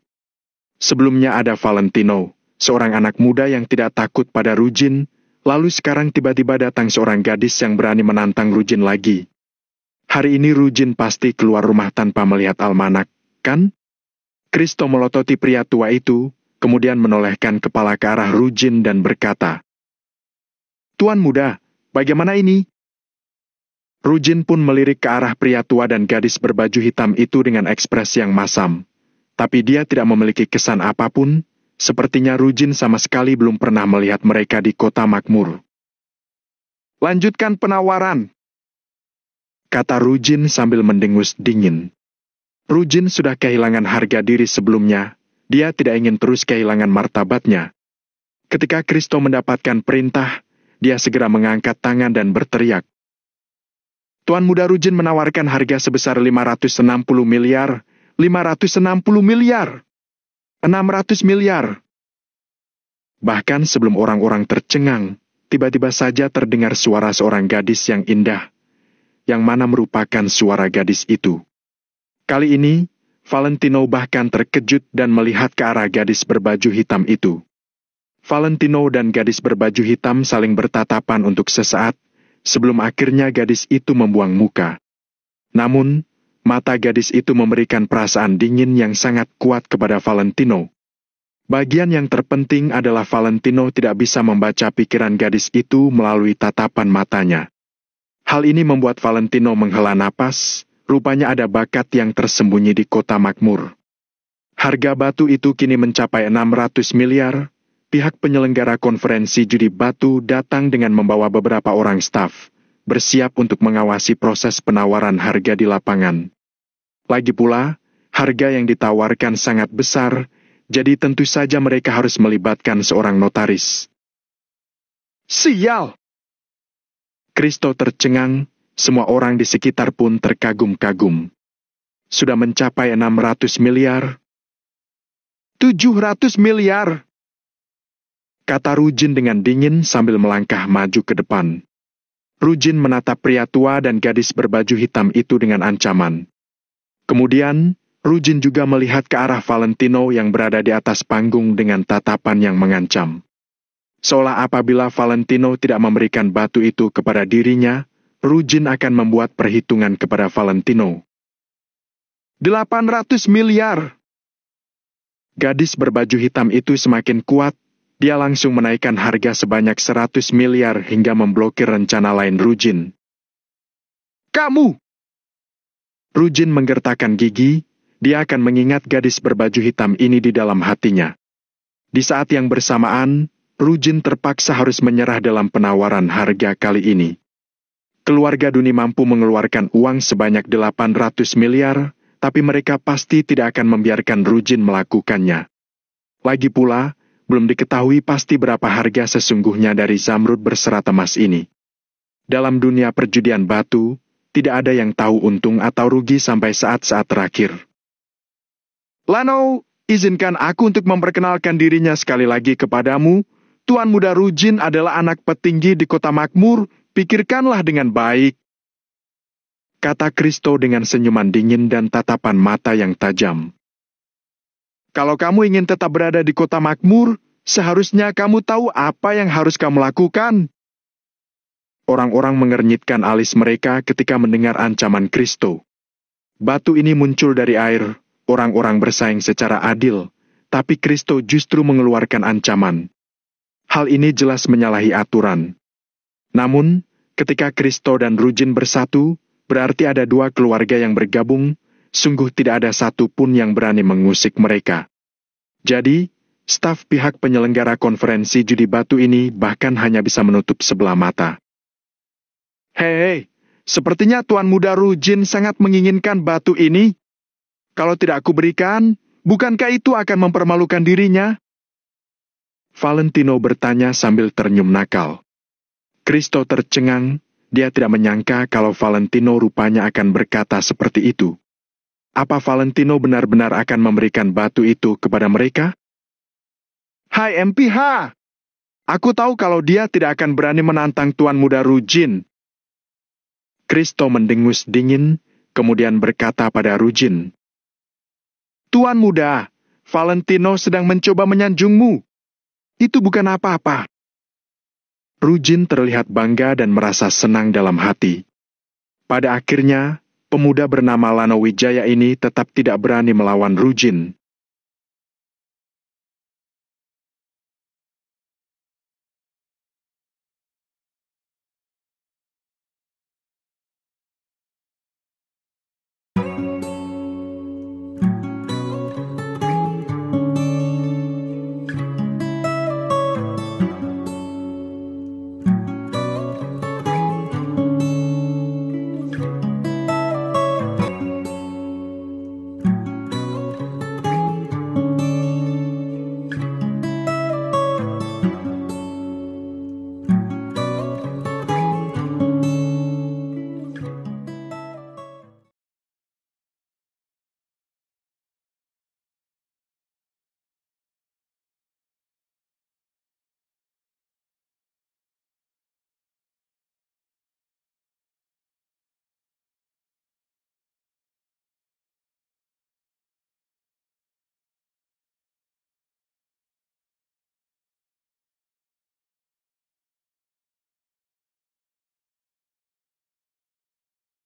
Sebelumnya ada Valentino, seorang anak muda yang tidak takut pada Rujin, lalu sekarang tiba-tiba datang seorang gadis yang berani menantang Rujin lagi. Hari ini Rujin pasti keluar rumah tanpa melihat almanak, kan? Kristo melototi pria tua itu, kemudian menolehkan kepala ke arah Rujin dan berkata, Tuan muda, bagaimana ini? Rujin pun melirik ke arah pria tua dan gadis berbaju hitam itu dengan ekspresi yang masam. Tapi dia tidak memiliki kesan apapun, sepertinya Rujin sama sekali belum pernah melihat mereka di kota makmur. Lanjutkan penawaran, kata Rujin sambil mendengus dingin. Rujin sudah kehilangan harga diri sebelumnya, dia tidak ingin terus kehilangan martabatnya. Ketika Kristo mendapatkan perintah, dia segera mengangkat tangan dan berteriak. Tuan Muda Rujin menawarkan harga sebesar 560 miliar, 560 miliar, 600 miliar. Bahkan sebelum orang-orang tercengang, tiba-tiba saja terdengar suara seorang gadis yang indah, yang mana merupakan suara gadis itu. Kali ini, Valentino bahkan terkejut dan melihat ke arah gadis berbaju hitam itu. Valentino dan gadis berbaju hitam saling bertatapan untuk sesaat, sebelum akhirnya gadis itu membuang muka. Namun, mata gadis itu memberikan perasaan dingin yang sangat kuat kepada Valentino. Bagian yang terpenting adalah Valentino tidak bisa membaca pikiran gadis itu melalui tatapan matanya. Hal ini membuat Valentino menghela napas, rupanya ada bakat yang tersembunyi di kota makmur. Harga batu itu kini mencapai 600 miliar. Pihak penyelenggara konferensi judi batu datang dengan membawa beberapa orang staf, bersiap untuk mengawasi proses penawaran harga di lapangan. Lagi pula, harga yang ditawarkan sangat besar, jadi tentu saja mereka harus melibatkan seorang notaris. Sial! Kristo tercengang, semua orang di sekitar pun terkagum-kagum. Sudah mencapai 600 miliar, 700 miliar. Kata Rujin dengan dingin sambil melangkah maju ke depan. Rujin menatap pria tua dan gadis berbaju hitam itu dengan ancaman. Kemudian, Rujin juga melihat ke arah Valentino yang berada di atas panggung dengan tatapan yang mengancam. Seolah apabila Valentino tidak memberikan batu itu kepada dirinya, Rujin akan membuat perhitungan kepada Valentino. 800 miliar. Gadis berbaju hitam itu semakin kuat, dia langsung menaikkan harga sebanyak 100 miliar hingga memblokir rencana lain Rujin. Kamu! Rujin menggertakkan gigi, dia akan mengingat gadis berbaju hitam ini di dalam hatinya. Di saat yang bersamaan, Rujin terpaksa harus menyerah dalam penawaran harga kali ini. Keluarga Duni mampu mengeluarkan uang sebanyak 800 miliar, tapi mereka pasti tidak akan membiarkan Rujin melakukannya. Lagi pula, belum diketahui pasti berapa harga sesungguhnya dari zamrud berserat emas ini. Dalam dunia perjudian batu, tidak ada yang tahu untung atau rugi sampai saat-saat terakhir. Lano, izinkan aku untuk memperkenalkan dirinya sekali lagi kepadamu. Tuan Muda Rujin adalah anak petinggi di kota makmur. Pikirkanlah dengan baik, kata Kristo dengan senyuman dingin dan tatapan mata yang tajam. Kalau kamu ingin tetap berada di kota makmur, seharusnya kamu tahu apa yang harus kamu lakukan. Orang-orang mengernyitkan alis mereka ketika mendengar ancaman Kristo. Batu ini muncul dari air, orang-orang bersaing secara adil, tapi Kristo justru mengeluarkan ancaman. Hal ini jelas menyalahi aturan. Namun, ketika Kristo dan Rujin bersatu, berarti ada dua keluarga yang bergabung, sungguh tidak ada satu pun yang berani mengusik mereka. Jadi, staf pihak penyelenggara konferensi judi batu ini bahkan hanya bisa menutup sebelah mata. Hei, sepertinya Tuan Muda Rujin sangat menginginkan batu ini. Kalau tidak aku berikan, bukankah itu akan mempermalukan dirinya? Valentino bertanya sambil tersenyum nakal. Kristo tercengang, dia tidak menyangka kalau Valentino rupanya akan berkata seperti itu. Apa Valentino benar-benar akan memberikan batu itu kepada mereka? Hai MPH, aku tahu kalau dia tidak akan berani menantang Tuan Muda Rujin. Kristo mendengus dingin, kemudian berkata pada Rujin. Tuan Muda, Valentino sedang mencoba menyanjungmu. Itu bukan apa-apa. Rujin terlihat bangga dan merasa senang dalam hati. Pada akhirnya, pemuda bernama Lano Wijaya ini tetap tidak berani melawan Rujin.